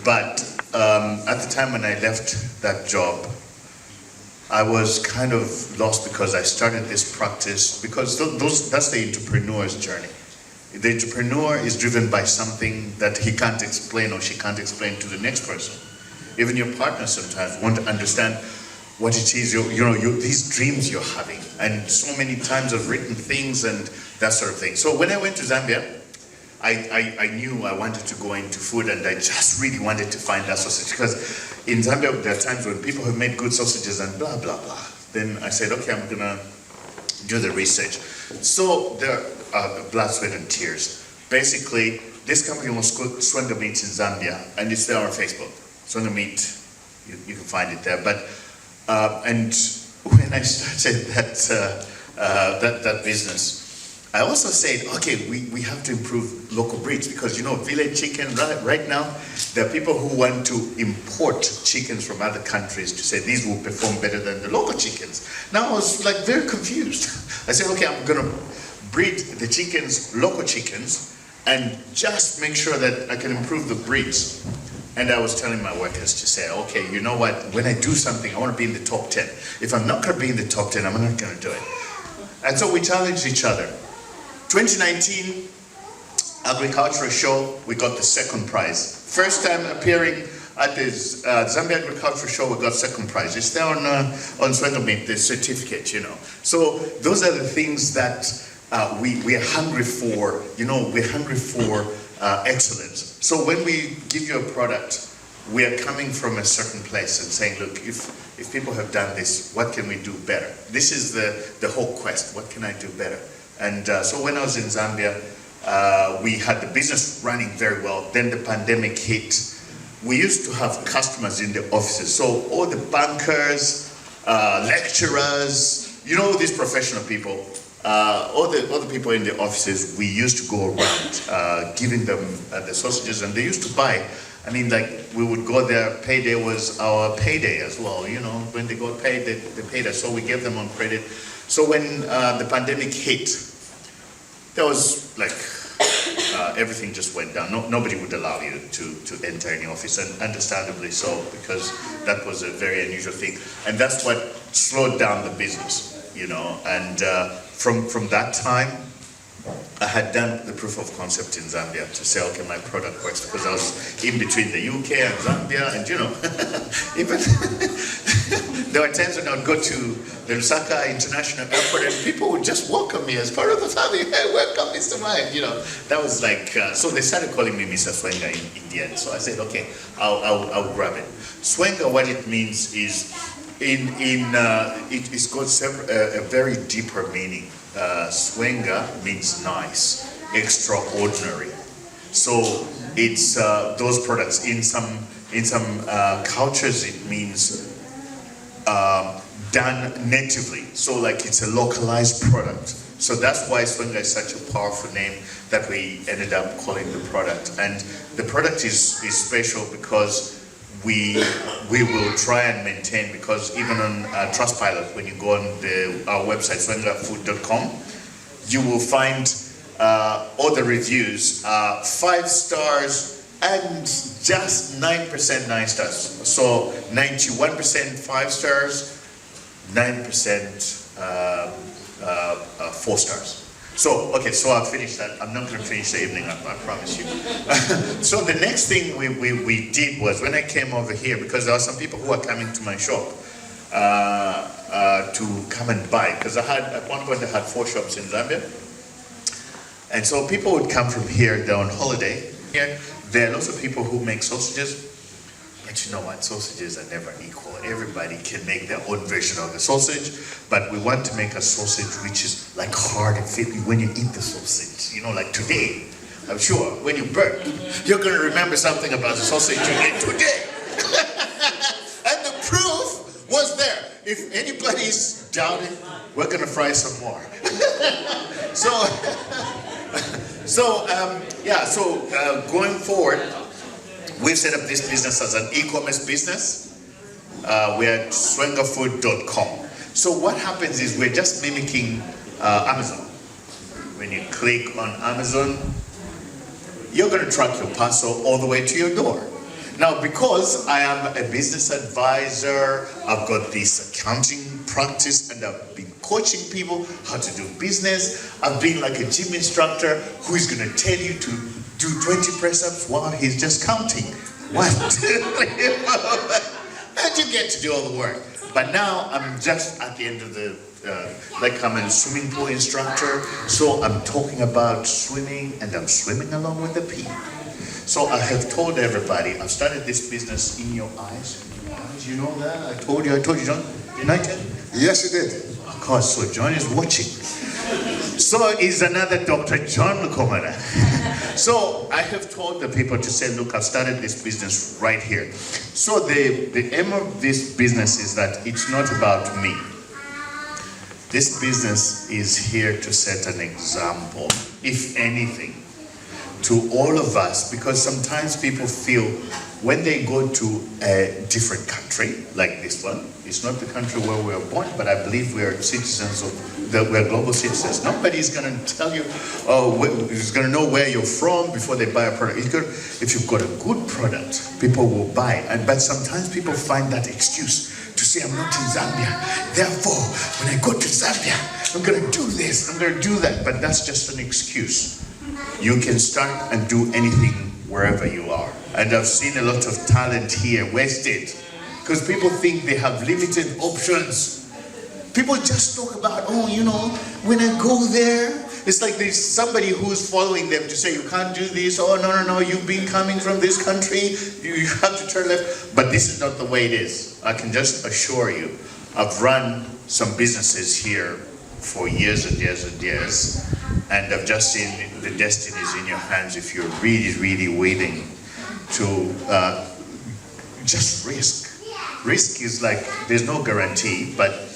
But at the time when I left that job, I was kind of lost, because I started this practice, because that's the entrepreneur's journey. The entrepreneur is driven by something that he can't explain or she can't explain to the next person. Even your partner sometimes won't understand what it is, these dreams you're having. And so many times I've written things and that sort of thing. So when I went to Zambia, I knew I wanted to go into food, and I just really wanted to find that sausage, because in Zambia there are times when people have made good sausages and blah, blah, blah. Then I said, okay, I'm gonna do the research. So there are blood, sweat and tears. Basically, this company was called Swenga Meats in Zambia, and it's there on Facebook. Swenga Meat, you can find it there. But and when I started that business, I also said, okay, we have to improve local breeds, because village chicken, right now, there are people who want to import chickens from other countries to say these will perform better than the local chickens. Now I was like very confused. I said, okay, I'm gonna breed the chickens, local chickens, and just make sure that I can improve the breeds. And I was telling my workers to say, okay, you know what, when I do something, I want to be in the top 10. If I'm not going to be in the top 10, I'm not going to do it. And so we challenged each other. 2019 agricultural show, we got the second prize. First time appearing at the Zambia Agricultural Show, we got second prize. It's there on Swenga Meat, the certificate, So those are the things that we are hungry for, we're hungry for excellence. So when we give you a product, we are coming from a certain place and saying, look, if people have done this, what can we do better? This is the whole quest. What can I do better? And so when I was in Zambia, we had the business running very well. Then the pandemic hit. We used to have customers in the offices. So all the bankers, lecturers, these professional people, all the people in the offices, we used to go around giving them the sausages, and they used to buy. I mean, like, we would go there, payday was our payday as well, when they got paid, they paid us, so we gave them on credit. So when the pandemic hit, there was like, everything just went down. Nobody would allow you to enter any office, and understandably so, because that was a very unusual thing. And that's what slowed down the business, and from that time, I had done the proof of concept in Zambia to say, okay, my product works, because I was in between the UK and Zambia, and even there were times when I would go to the Lusaka International Airport and people would just welcome me as part of the family. Hey, welcome, Mr. Mike. That was like, so they started calling me Mr. Swenga in the end. So I said, okay, I'll grab it. Swenga, what it means is, it's got a very deeper meaning. Swenga means nice, extraordinary. So it's those products. In some cultures, it means done natively. So like it's a localized product. So that's why Swenga is such a powerful name that we ended up calling the product. And the product is special because we will try and maintain, because even on Trustpilot, when you go on our website, swengafood.com, you will find all the reviews, 5 stars and just 9% 9 stars. So 91% 5 stars, 9% 4 stars. So, okay, so I'll finish that. I'm not going to finish the evening, I promise you. So the next thing we did was, when I came over here, because there are some people who are coming to my shop to come and buy, because at one point I had 4 shops in Zambia. And so people would come from here, they're on holiday. Here, there are lots of people who make sausages. But you know what, sausages are never equal. Everybody can make their own version of the sausage, but we want to make a sausage which is like hard and fit when you eat the sausage. Like today, I'm sure when you burp, you're going to remember something about the sausage you ate today. And the proof was there. If anybody's doubting, we're going to fry some more. So going forward, we've set up this business as an e-commerce business. We're at swengafood.com. So what happens is we're just mimicking Amazon. When you click on Amazon, you're going to track your parcel all the way to your door. Now, because I am a business advisor, I've got this accounting practice, and I've been coaching people how to do business. I've been like a gym instructor who is going to tell you to do 20 press-ups while he's just counting. 1, 2, 3, 4. And you get to do all the work. But now I'm just at the end of the, like I'm a swimming pool instructor, so I'm talking about swimming, and I'm swimming along with the people. So I have told everybody, I've started this business in your eyes. You know that? I told you, John. United? Yes, you did. Of course, so John is watching. So is another Dr. John Lukomada. So I have told the people to say, look, I've started this business right here. So the aim of this business is that it's not about me. This business is here to set an example, if anything, to all of us, because sometimes people feel when they go to a different country, like this one, it's not the country where we were born, but I believe we are citizens we're global citizens. Nobody's going to tell you, is going to know where you're from before they buy a product. If you've got a good product, people will buy. But sometimes people find that excuse to say, I'm not in Zambia. Therefore, when I go to Zambia, I'm going to do this, I'm going to do that. But that's just an excuse. You can start and do anything wherever you are. And I've seen a lot of talent here wasted because people think they have limited options. People just talk about, when I go there, it's like there's somebody who's following them to say, you can't do this, no, you've been coming from this country, you have to turn left. But this is not the way it is. I can just assure you, I've run some businesses here for years and years and years, and I've just seen the destinies in your hands if you're really, really willing to just risk. Risk is like, there's no guarantee, but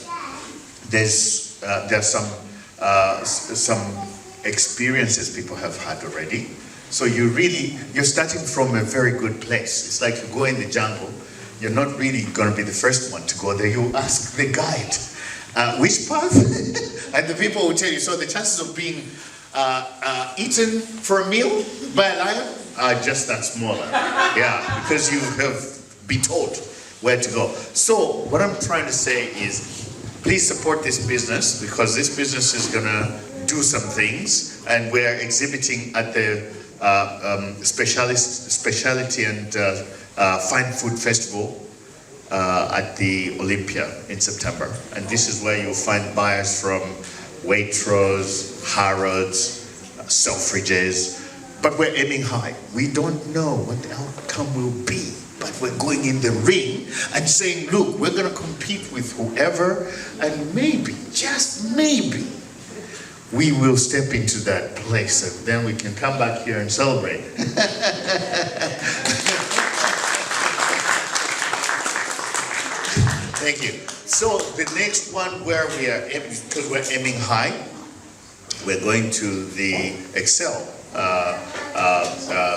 there's some experiences people have had already. So you're starting from a very good place. It's like you go in the jungle, you're not really going to be the first one to go there. You ask the guide, which path? And the people will tell you. So the chances of being eaten for a meal by a lion are just that smaller. Yeah, because you have been told where to go. So what I'm trying to say is, please support this business, because this business is going to do some things, and we're exhibiting at the Speciality and Fine Food Festival at the Olympia in September. And this is where you'll find buyers from Waitrose, Harrods, Selfridges, but we're aiming high. We don't know what the outcome will be, but we're going in the ring and saying, look, we're going to compete with whoever, and maybe, just maybe, we will step into that place, and then we can come back here and celebrate. Thank you. So the next one where we are, because we're aiming high, we're going to the Excel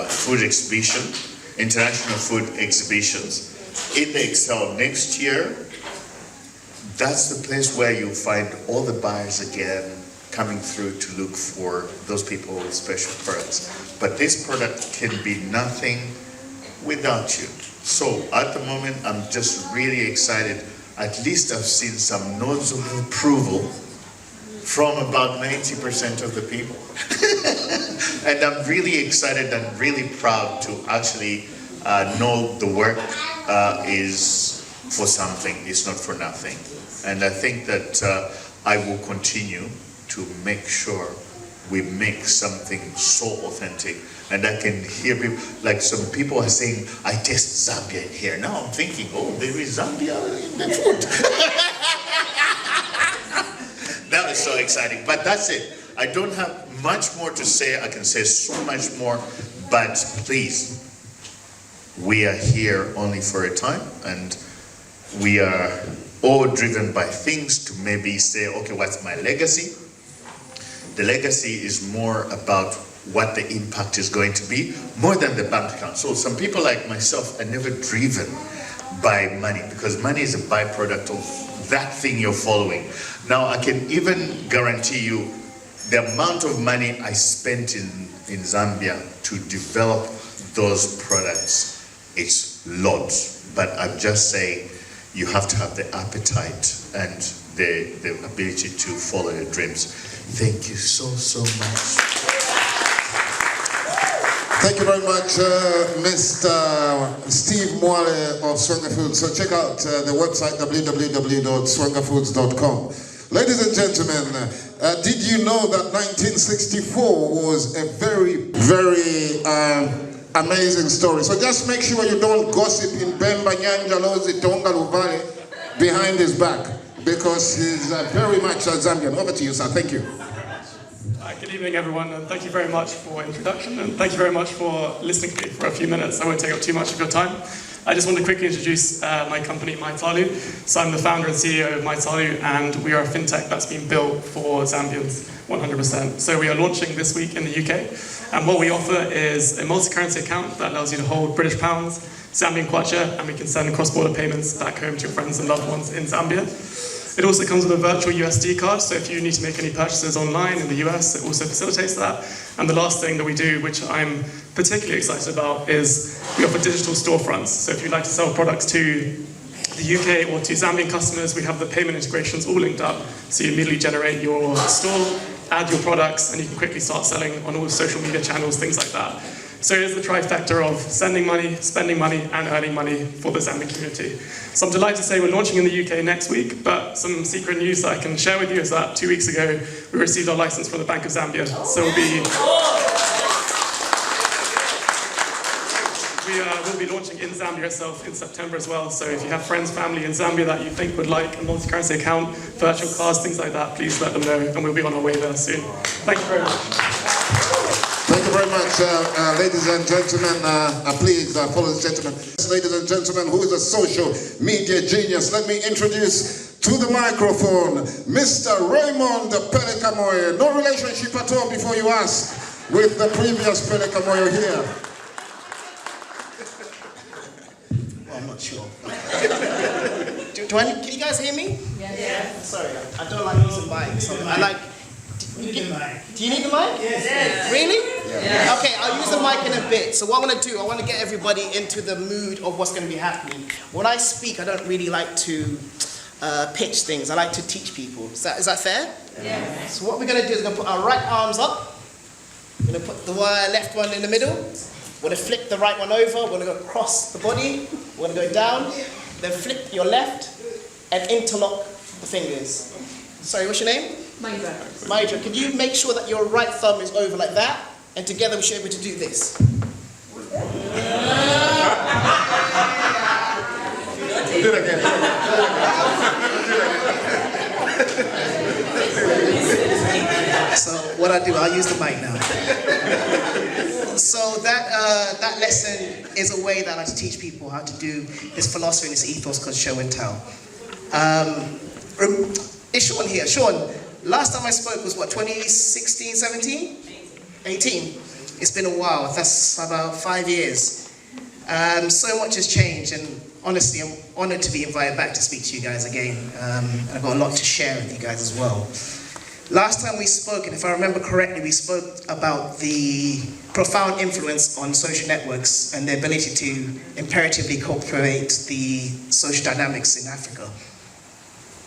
food exhibition, international food exhibitions. In the Excel next year, that's the place where you'll find all the buyers again coming through to look for those people with special products. But this product can be nothing without you. So at the moment, I'm just really excited. At least I've seen some nods of approval from about 90% of the people. And I'm really excited and really proud to actually know the work is for something, it's not for nothing. And I think that I will continue to make sure we make something so authentic. And I can hear people, like some people are saying, I taste Zambia in here. Now I'm thinking, oh, there is Zambia in the food. That is so exciting, but that's it. I don't have much more to say. I can say so much more, but please, we are here only for a time, and we are all driven by things to maybe say, okay, what's my legacy? The legacy is more about what the impact is going to be, more than the bank account. So some people like myself are never driven by money, because money is a byproduct of that thing you're following. Now, I can even guarantee you the amount of money I spent in Zambia to develop those products, it's lots. But I'm just saying, you have to have the appetite and the ability to follow your dreams. Thank you so much. Thank you very much, Mr. Steve Mwale of Swenga Foods. So check out the website, www.swengafoods.com. Ladies and gentlemen, did you know that 1964 was a very, very amazing story? So just make sure you don't gossip in Bemba Nyanja Lozi Tonga Luvale behind his back, because he's very much a Zambian. Over to you, sir. Thank you. Good evening, everyone, and thank you very much for introduction, and thank you very much for listening to me for a few minutes. I won't take up too much of your time. I just want to quickly introduce my company, MyTalu. So I'm the founder and CEO of MyTalu, and we are a fintech that's been built for Zambians 100%. So we are launching this week in the UK, and what we offer is a multi-currency account that allows you to hold British pounds, Zambian kwacha, and we can send cross-border payments back home to your friends and loved ones in Zambia. It also comes with a virtual USD card, so if you need to make any purchases online in the US, it also facilitates that. And the last thing that we do, which I'm particularly excited about, is we offer digital storefronts. So if you'd like to sell products to the UK or to Zambian customers, we have the payment integrations all linked up, so you immediately generate your store, add your products, and you can quickly start selling on all social media channels, things like that. So it is the trifecta of sending money, spending money, and earning money for the Zambian community. So I'm delighted to say we're launching in the UK next week, but some secret news that I can share with you is that 2 weeks ago, we received our license from the Bank of Zambia. So we'll be launching in Zambia itself in September as well. So if you have friends, family in Zambia that you think would like a multi-currency account, virtual cards, things like that, please let them know, and we'll be on our way there soon. Thank you very much. Thank you very much, ladies and gentlemen. Please follow this gentleman. Ladies and gentlemen, who is a social media genius? Let me introduce to the microphone, Mr. Raymond Pelekamoye. No relationship at all, before you ask, with the previous Pelekamoye here. Well, I'm not sure. Can you guys hear me? Yeah. Sorry, I don't like using mics. I like. Do you need the mic? Yes. Really? Yeah. Okay, I'll use the mic in a bit. So what I want to do, I want to get everybody into the mood of what's going to be happening. When I speak, I don't really like to pitch things. I like to teach people. Is that fair? Yeah. So what we're going to do is we're going to put our right arms up. We're going to put the left one in the middle. We're going to flip the right one over. We're going to go across the body. We're going to go down. Then flip your left and interlock the fingers. Sorry, what's your name? Maidra. Can you make sure that your right thumb is over like that? And together we should be able to do this. Do it again. So what I do, I'll use the mic now. So that lesson is a way that I like to teach people how to do this philosophy and this ethos called show and tell. Is Sean here? Sean, last time I spoke was what, 2016, 17? 18. It's been a while. That's about 5 years. So much has changed, and honestly, I'm honored to be invited back to speak to you guys again. I've got a lot to share with you guys as well. Last time we spoke, and if I remember correctly, we spoke about the profound influence on social networks and their ability to imperatively co-create the social dynamics in Africa.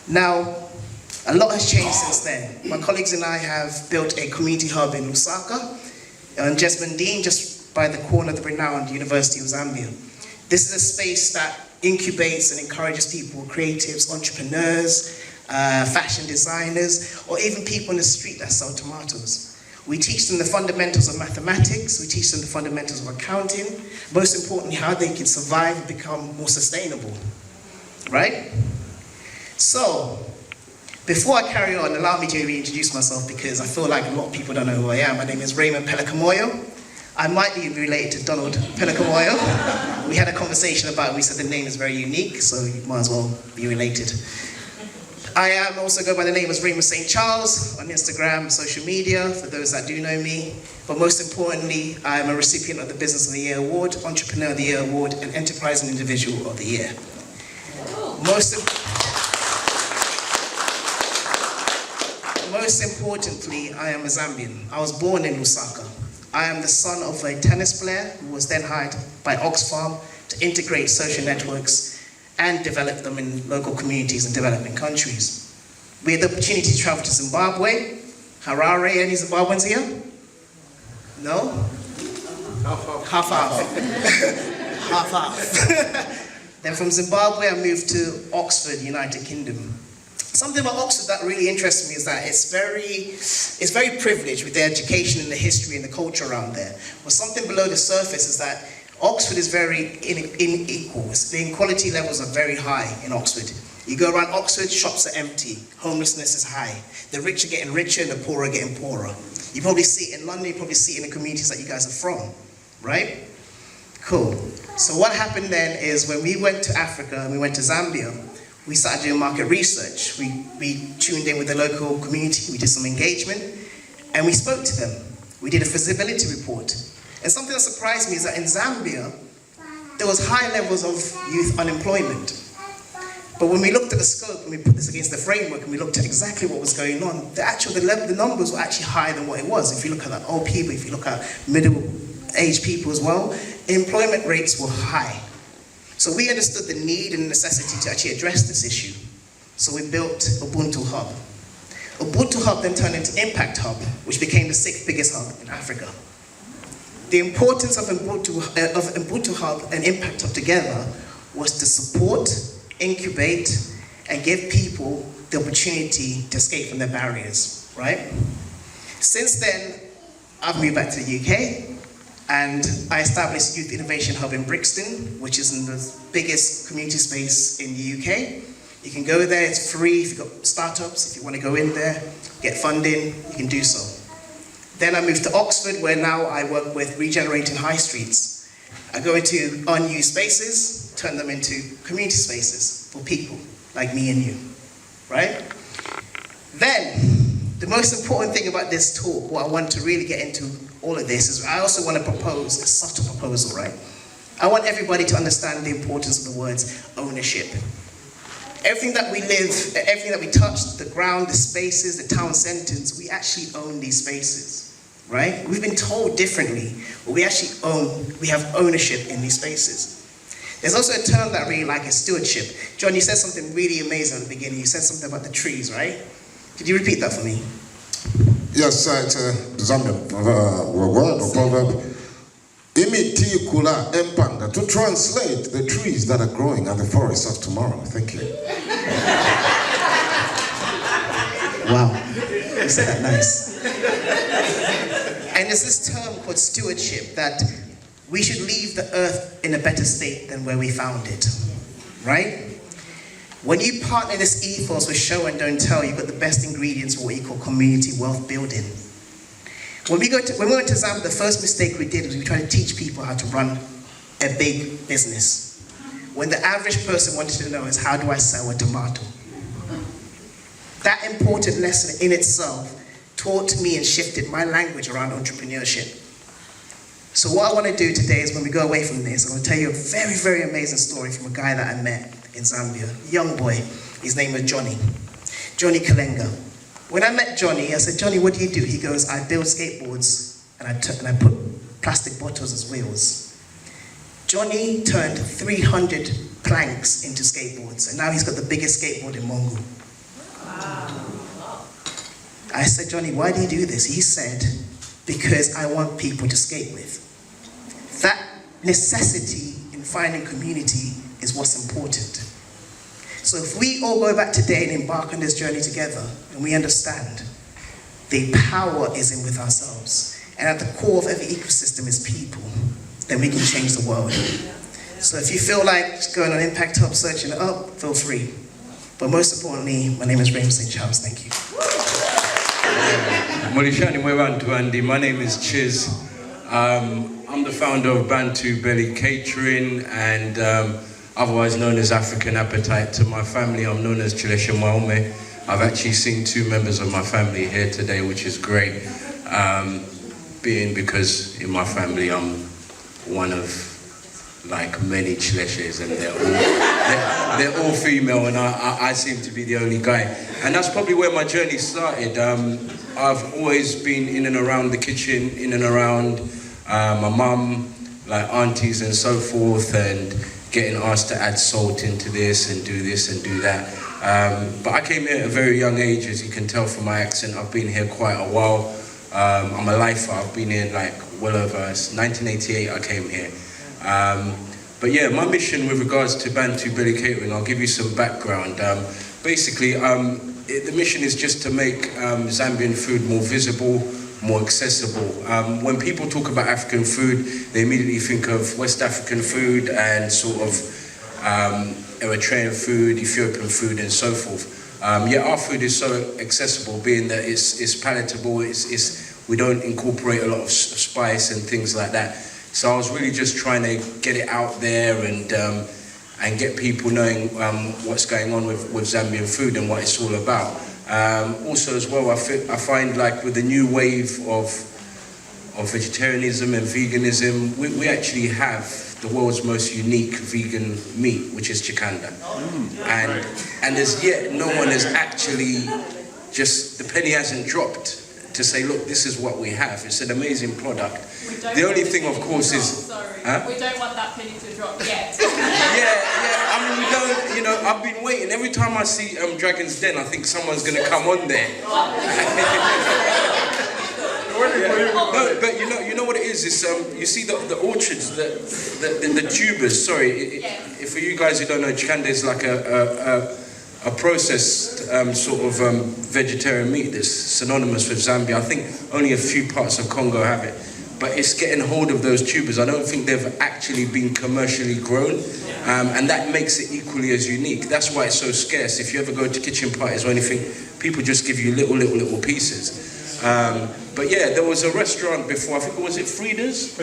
Now, a lot has changed since then. My colleagues and I have built a community hub in Lusaka, on Jesmondine, just by the corner of the renowned University of Zambia. This is a space that incubates and encourages people, creatives, entrepreneurs, fashion designers, or even people in the street that sell tomatoes. We teach them the fundamentals of mathematics, we teach them the fundamentals of accounting, most importantly, how they can survive and become more sustainable, right? So, before I carry on, allow me to reintroduce myself because I feel like a lot of people don't know who I am. My name is Raymond Pelakamoyo. I might be related to Donald Pelakamoyo. We had a conversation about it. We said the name is very unique, so you might as well be related. I am also go by the name as Raymond St. Charles on Instagram, social media, for those that do know me. But most importantly, I am a recipient of the Business of the Year Award, Entrepreneur of the Year Award, and Enterprising Individual of the Year. Most importantly, I am a Zambian. I was born in Lusaka. I am the son of a tennis player who was then hired by Oxfam to integrate social networks and develop them in local communities and developing countries. We had the opportunity to travel to Zimbabwe, Harare. Any Zimbabweans here? No? Half. Then from Zimbabwe, I moved to Oxford, United Kingdom. Something about Oxford that really interests me is that it's very privileged with the education and the history and the culture around there. But something below the surface is that Oxford is very unequal. The inequality levels are very high in Oxford. You go around Oxford, shops are empty, homelessness is high. The rich are getting richer and the poor are getting poorer. You probably see it in London, you probably see it in the communities that you guys are from, right? Cool. So what happened then is when we went to Africa and we went to Zambia, we started doing market research. We tuned in with the local community, we did some engagement, and we spoke to them. We did a feasibility report. And something that surprised me is that in Zambia, there was high levels of youth unemployment. But when we looked at the scope and we put this against the framework and we looked at exactly what was going on, the numbers were actually higher than what it was. If you look at the old people, if you look at middle-aged people as well, employment rates were high. So we understood the need and necessity to actually address this issue. So we built Ubuntu Hub. Ubuntu Hub then turned into Impact Hub, which became the 6th biggest hub in Africa. The importance of Ubuntu Hub and Impact Hub together was to support, incubate, and give people the opportunity to escape from their barriers, right? Since then, I've moved back to the UK, and I established Youth Innovation Hub in Brixton, which is in the biggest community space in the UK. You can go there, it's free if you've got startups, if you want to go in there, get funding, you can do so. Then I moved to Oxford, where now I work with regenerating high streets. I go into unused spaces, turn them into community spaces for people like me and you, right? Then, the most important thing about this talk, what I want to really get into all of this, is I also want to propose a subtle proposal, right? I want everybody to understand the importance of the words ownership. Everything that we live, everything that we touch, the ground, the spaces, the town centers, we actually own these spaces, right? We've been told differently, but we actually we have ownership in these spaces. There's also a term that I really like, is stewardship. John, you said something really amazing at the beginning. You said something about the trees, right? Could you repeat that for me? Yes, it's a Zambian word or proverb. Imiti kula empanga, to translate the trees that are growing and the forests of tomorrow. Thank you. Wow, you said that nice. And there's this term called stewardship, that we should leave the earth in a better state than where we found it, right? When you partner this ethos with show and don't tell, you've got the best ingredients for what you call community wealth building. When we went to Zambia, the first mistake we did was we tried to teach people how to run a big business, when the average person wanted to know is, how do I sell a tomato? That important lesson in itself taught me and shifted my language around entrepreneurship. So what I want to do today is, when we go away from this, I'm going to tell you a very, very amazing story from a guy that I met in Zambia, a young boy. His name was Johnny Kalenga. When I met Johnny, I said, Johnny, what do you do? He goes, I build skateboards and I put plastic bottles as wheels. Johnny turned 300 planks into skateboards, and now he's got the biggest skateboard in Mongo. I said, Johnny, why do you do this? He said, because I want people to skate with. That necessity in finding community is what's important. So if we all go back today and embark on this journey together, and we understand the power is in with ourselves, and at the core of every ecosystem is people, then we can change the world. So if you feel like going on Impact Hub, searching it up, feel free. But most importantly, my name is Raymond St. Charles. Thank you. My name is Chiz. I'm the founder of Bantu Belly Catering, and otherwise known as African Appetite. To my family, I'm known as Chileshe Mwaume. I've actually seen 2 members of my family here today, which is great. Being because in my family, I'm one of like many Chileshes, and they're all female, and I seem to be the only guy. And that's probably where my journey started. I've always been in and around the kitchen, in and around my mum, like aunties and so forth, and getting asked to add salt into this and do that. But I came here at a very young age, as you can tell from my accent. I've been here quite a while. I'm a lifer. I've been here like well over 1988 I came here. But yeah, my mission with regards to Bantu Belly Catering, I'll give you some background. Basically, the mission is just to make Zambian food more visible, more accessible. When people talk about African food, they immediately think of West African food and sort of Eritrean food, Ethiopian food, and so forth. Yet our food is so accessible, being that it's palatable. We don't incorporate a lot of spice and things like that. So I was really just trying to get it out there and get people knowing what's going on with Zambian food and what it's all about. Also as well, I find like with the new wave of vegetarianism and veganism, we actually have the world's most unique vegan meat, which is chikanda. And as yet, no one has actually the penny hasn't dropped to say, look, this is what we have. It's an amazing product. The only thing, of course, is... We don't want that penny to drop yet. Yeah, I mean, we don't, you know, I've been waiting. Every time I see Dragon's Den, I think someone's going to come on there. No, but you know what it is? It's, you see the orchards, the tubers, sorry. For you guys who don't know, chikanda is like a processed sort of vegetarian meat that's synonymous with Zambia. I think only a few parts of Congo have it. But it's getting hold of those tubers. I don't think they've actually been commercially grown. And that makes it equally as unique. That's why it's so scarce. If you ever go to kitchen parties or anything, people just give you little pieces. But yeah, there was a restaurant before, I think, was it Frida's?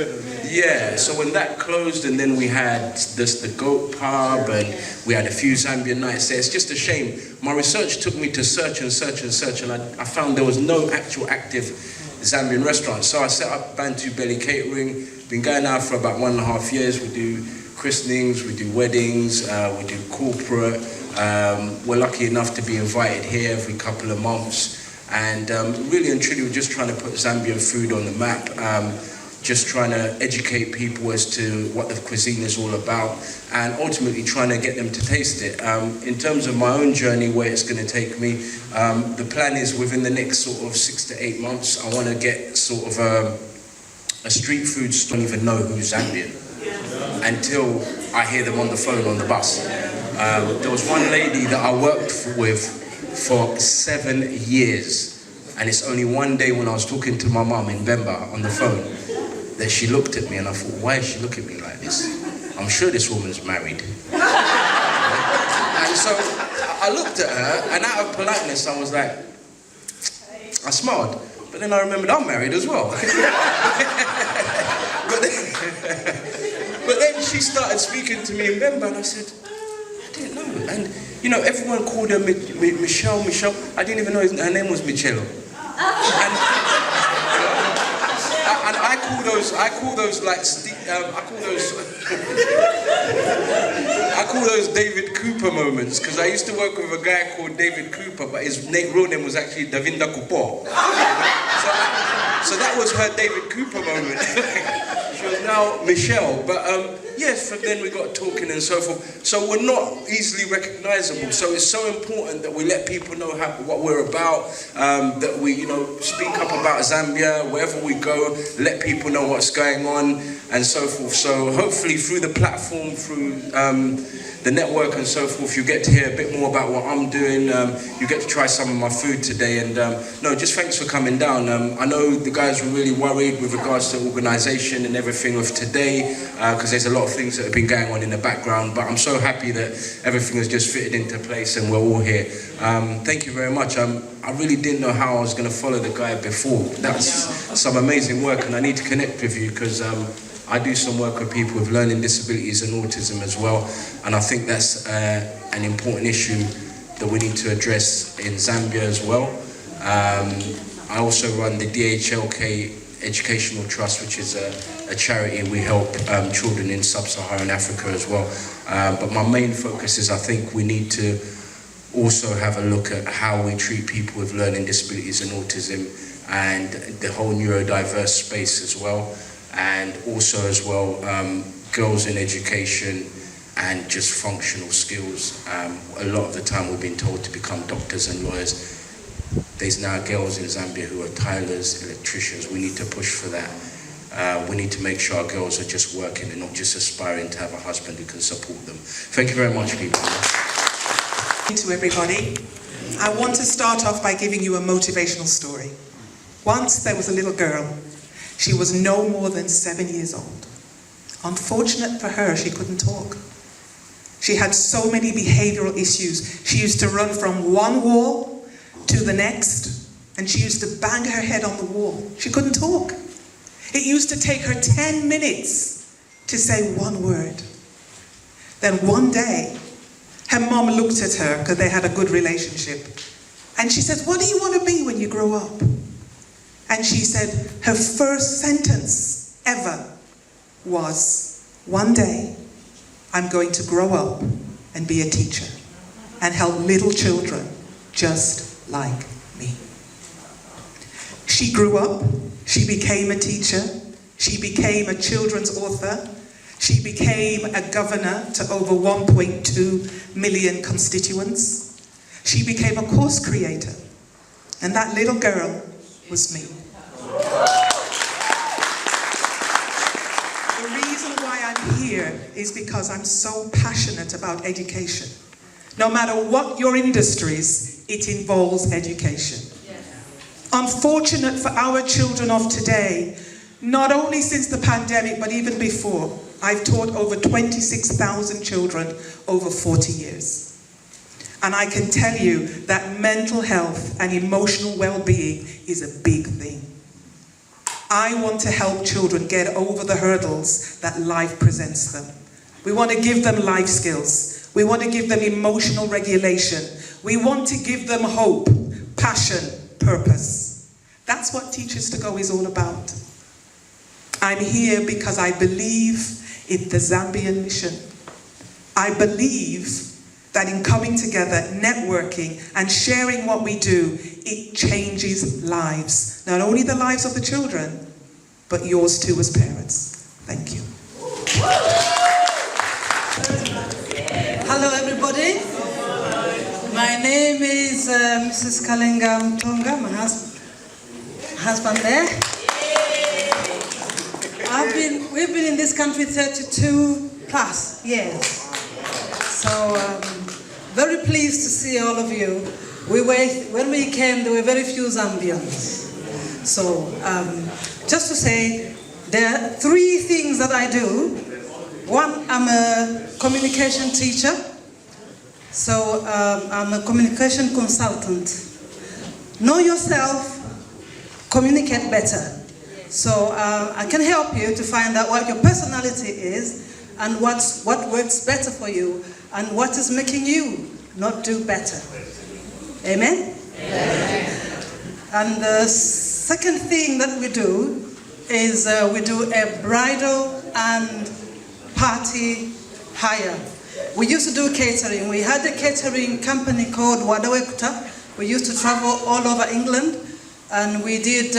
Yeah, so when that closed, and then we had the goat pub, and we had a few Zambian nights there. It's just a shame. My research took me to search, and I found there was no actual active Zambian restaurant. So I set up Bantu Belly Catering. Been going now for about 1.5 years. We do christenings, we do weddings, we do corporate. We're lucky enough to be invited here every couple of months. And really and truly, we're just trying to put Zambian food on the map. just trying to educate people as to what the cuisine is all about, and ultimately trying to get them to taste it. In terms of my own journey, where it's going to take me, the plan is within the next sort of 6 to 8 months, I want to get sort of a street food store. I don't even know who's Zambian until I hear them on the phone on the bus. There was one lady that I worked with for 7 years, and it's only one day when I was talking to my mum in Bemba on the phone that she looked at me, and I thought, why is she looking at me like this? I'm sure this woman's married. And so I looked at her, and out of politeness I was like, I smiled, but then I remembered I'm married as well. But then she started speaking to me in Bemba, and I said, I didn't know. And you know, everyone called her Michelle. I didn't even know her name was Michelo. And I call those David Cooper moments, because I used to work with a guy called David Cooper, but his real name was actually Davinda Kupo. So that was her David Cooper moment. She was now Michelle, but yes, from then we got talking and so forth. So we're not easily recognizable. So it's so important that we let people know what we're about, that we, you know, speak up about Zambia wherever we go, let people know what's going on and so forth. So hopefully through the platform, through the network and so forth, you get to hear a bit more about what I'm doing. You get to try some of my food today, and no, just thanks for coming down. I know the guys were really worried with regards to organisation and everything of today, because there's a lot of things that have been going on in the background, but I'm so happy that everything has just fitted into place and we're all here. Thank you very much. I really didn't know how I was going to follow the guy before. That's some amazing work, and I need to connect with you because I do some work with people with learning disabilities and autism as well, and I think that's an important issue that we need to address in Zambia as well. I also run the DHLK Educational Trust, which is a charity, and we help children in sub-Saharan Africa as well. But my main focus is I think we need to also have a look at how we treat people with learning disabilities and autism, and the whole neurodiverse space as well. And also as well, girls in education and just functional skills. A lot of the time we've been told to become doctors and lawyers. There's now girls in Zambia who are tilers, electricians. We need to push for that. We need to make sure our girls are just working and not just aspiring to have a husband who can support them. Thank you very much, people. To everybody. I want to start off by giving you a motivational story. Once there was a little girl. She was no more than 7 years old. Unfortunate for her, she couldn't talk. She had so many behavioral issues. She used to run from one wall to the next, and she used to bang her head on the wall. She couldn't talk. It used to take her 10 minutes to say one word. Then one day, her mom looked at her, because they had a good relationship, and she said, "What do you want to be when you grow up?" And she said her first sentence ever was, "One day, I'm going to grow up and be a teacher and help little children just like me." She grew up, she became a teacher, she became a children's author, she became a governor to over 1.2 million constituents. She became a course creator, and that little girl was me. The reason why I'm here is because I'm so passionate about education. No matter what your industries, it involves education. Unfortunate for our children of today, not only since the pandemic, but even before, I've taught over 26,000 children over 40 years. And I can tell you that mental health and emotional well-being is a big thing. I want to help children get over the hurdles that life presents them. We want to give them life skills. We want to give them emotional regulation. We want to give them hope, passion, purpose. That's what Teachers to Go is all about. I'm here because I believe in the Zambian mission. I believe that in coming together, networking, and sharing what we do, it changes lives. Not only the lives of the children, but yours too as parents. Thank you. Hello, everybody. My name is Mrs. Kalenga Mtonga, my husband there. We've been in this country 32 plus years. So very pleased to see all of you. When we came, there were very few Zambians. So just to say, there are 3 things that I do. One, I'm a communication teacher. So I'm a communication consultant. Know yourself, communicate better. So I can help you to find out what your personality is and what works better for you and what is making you not do better. Amen? Amen. And the second thing that we do is we do a bridal and party hire. We used to do catering. We had a catering company called Wadawekuta. We used to travel all over England, and we did,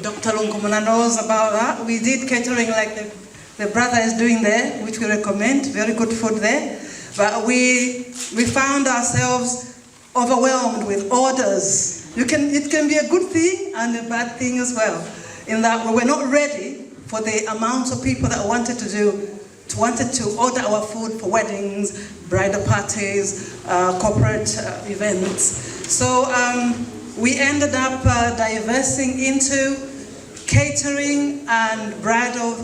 Dr. Lunkumana knows about that. We did catering like the brother is doing there, which we recommend, very good food there. But we found ourselves overwhelmed with orders. It can be a good thing and a bad thing as well, in that we were not ready for the amount of people that wanted to order our food for weddings, bridal parties, corporate events. So we ended up diversing into catering and a bridal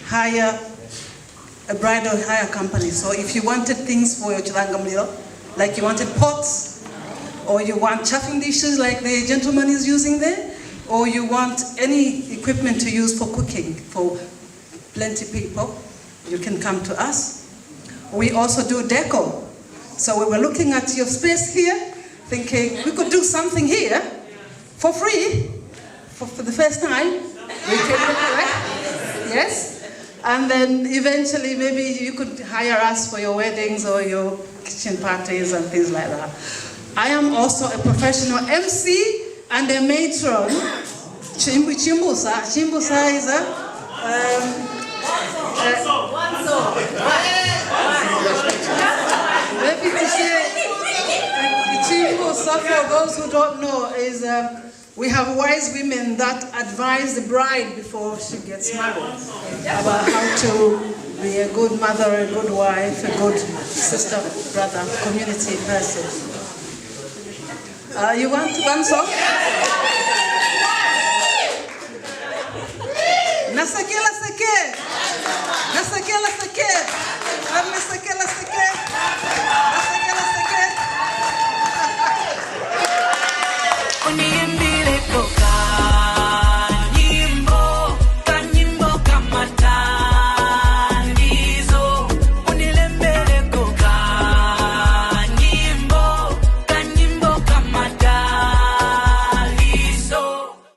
hire company. So if you wanted things for your chilangamlilo, like you wanted pots, or you want chafing dishes like the gentleman is using there, or you want any equipment to use for cooking for plenty people, you can come to us. We also do deco. So we were looking at your space here, thinking we could do something here for free for the first time. We came up, right? Yes. And then eventually maybe you could hire us for your weddings or your kitchen parties and things like that. I am also a professional MC and a matron. Chimbusa is a maybe to say Chimbusa, for those who don't know, is we have wise women that advise the bride before she gets married about how to be a good mother, a good wife, a good sister, brother, community person. You want one song? Nasekela seke, nasekela seke, nasekela seke, nasekela seke.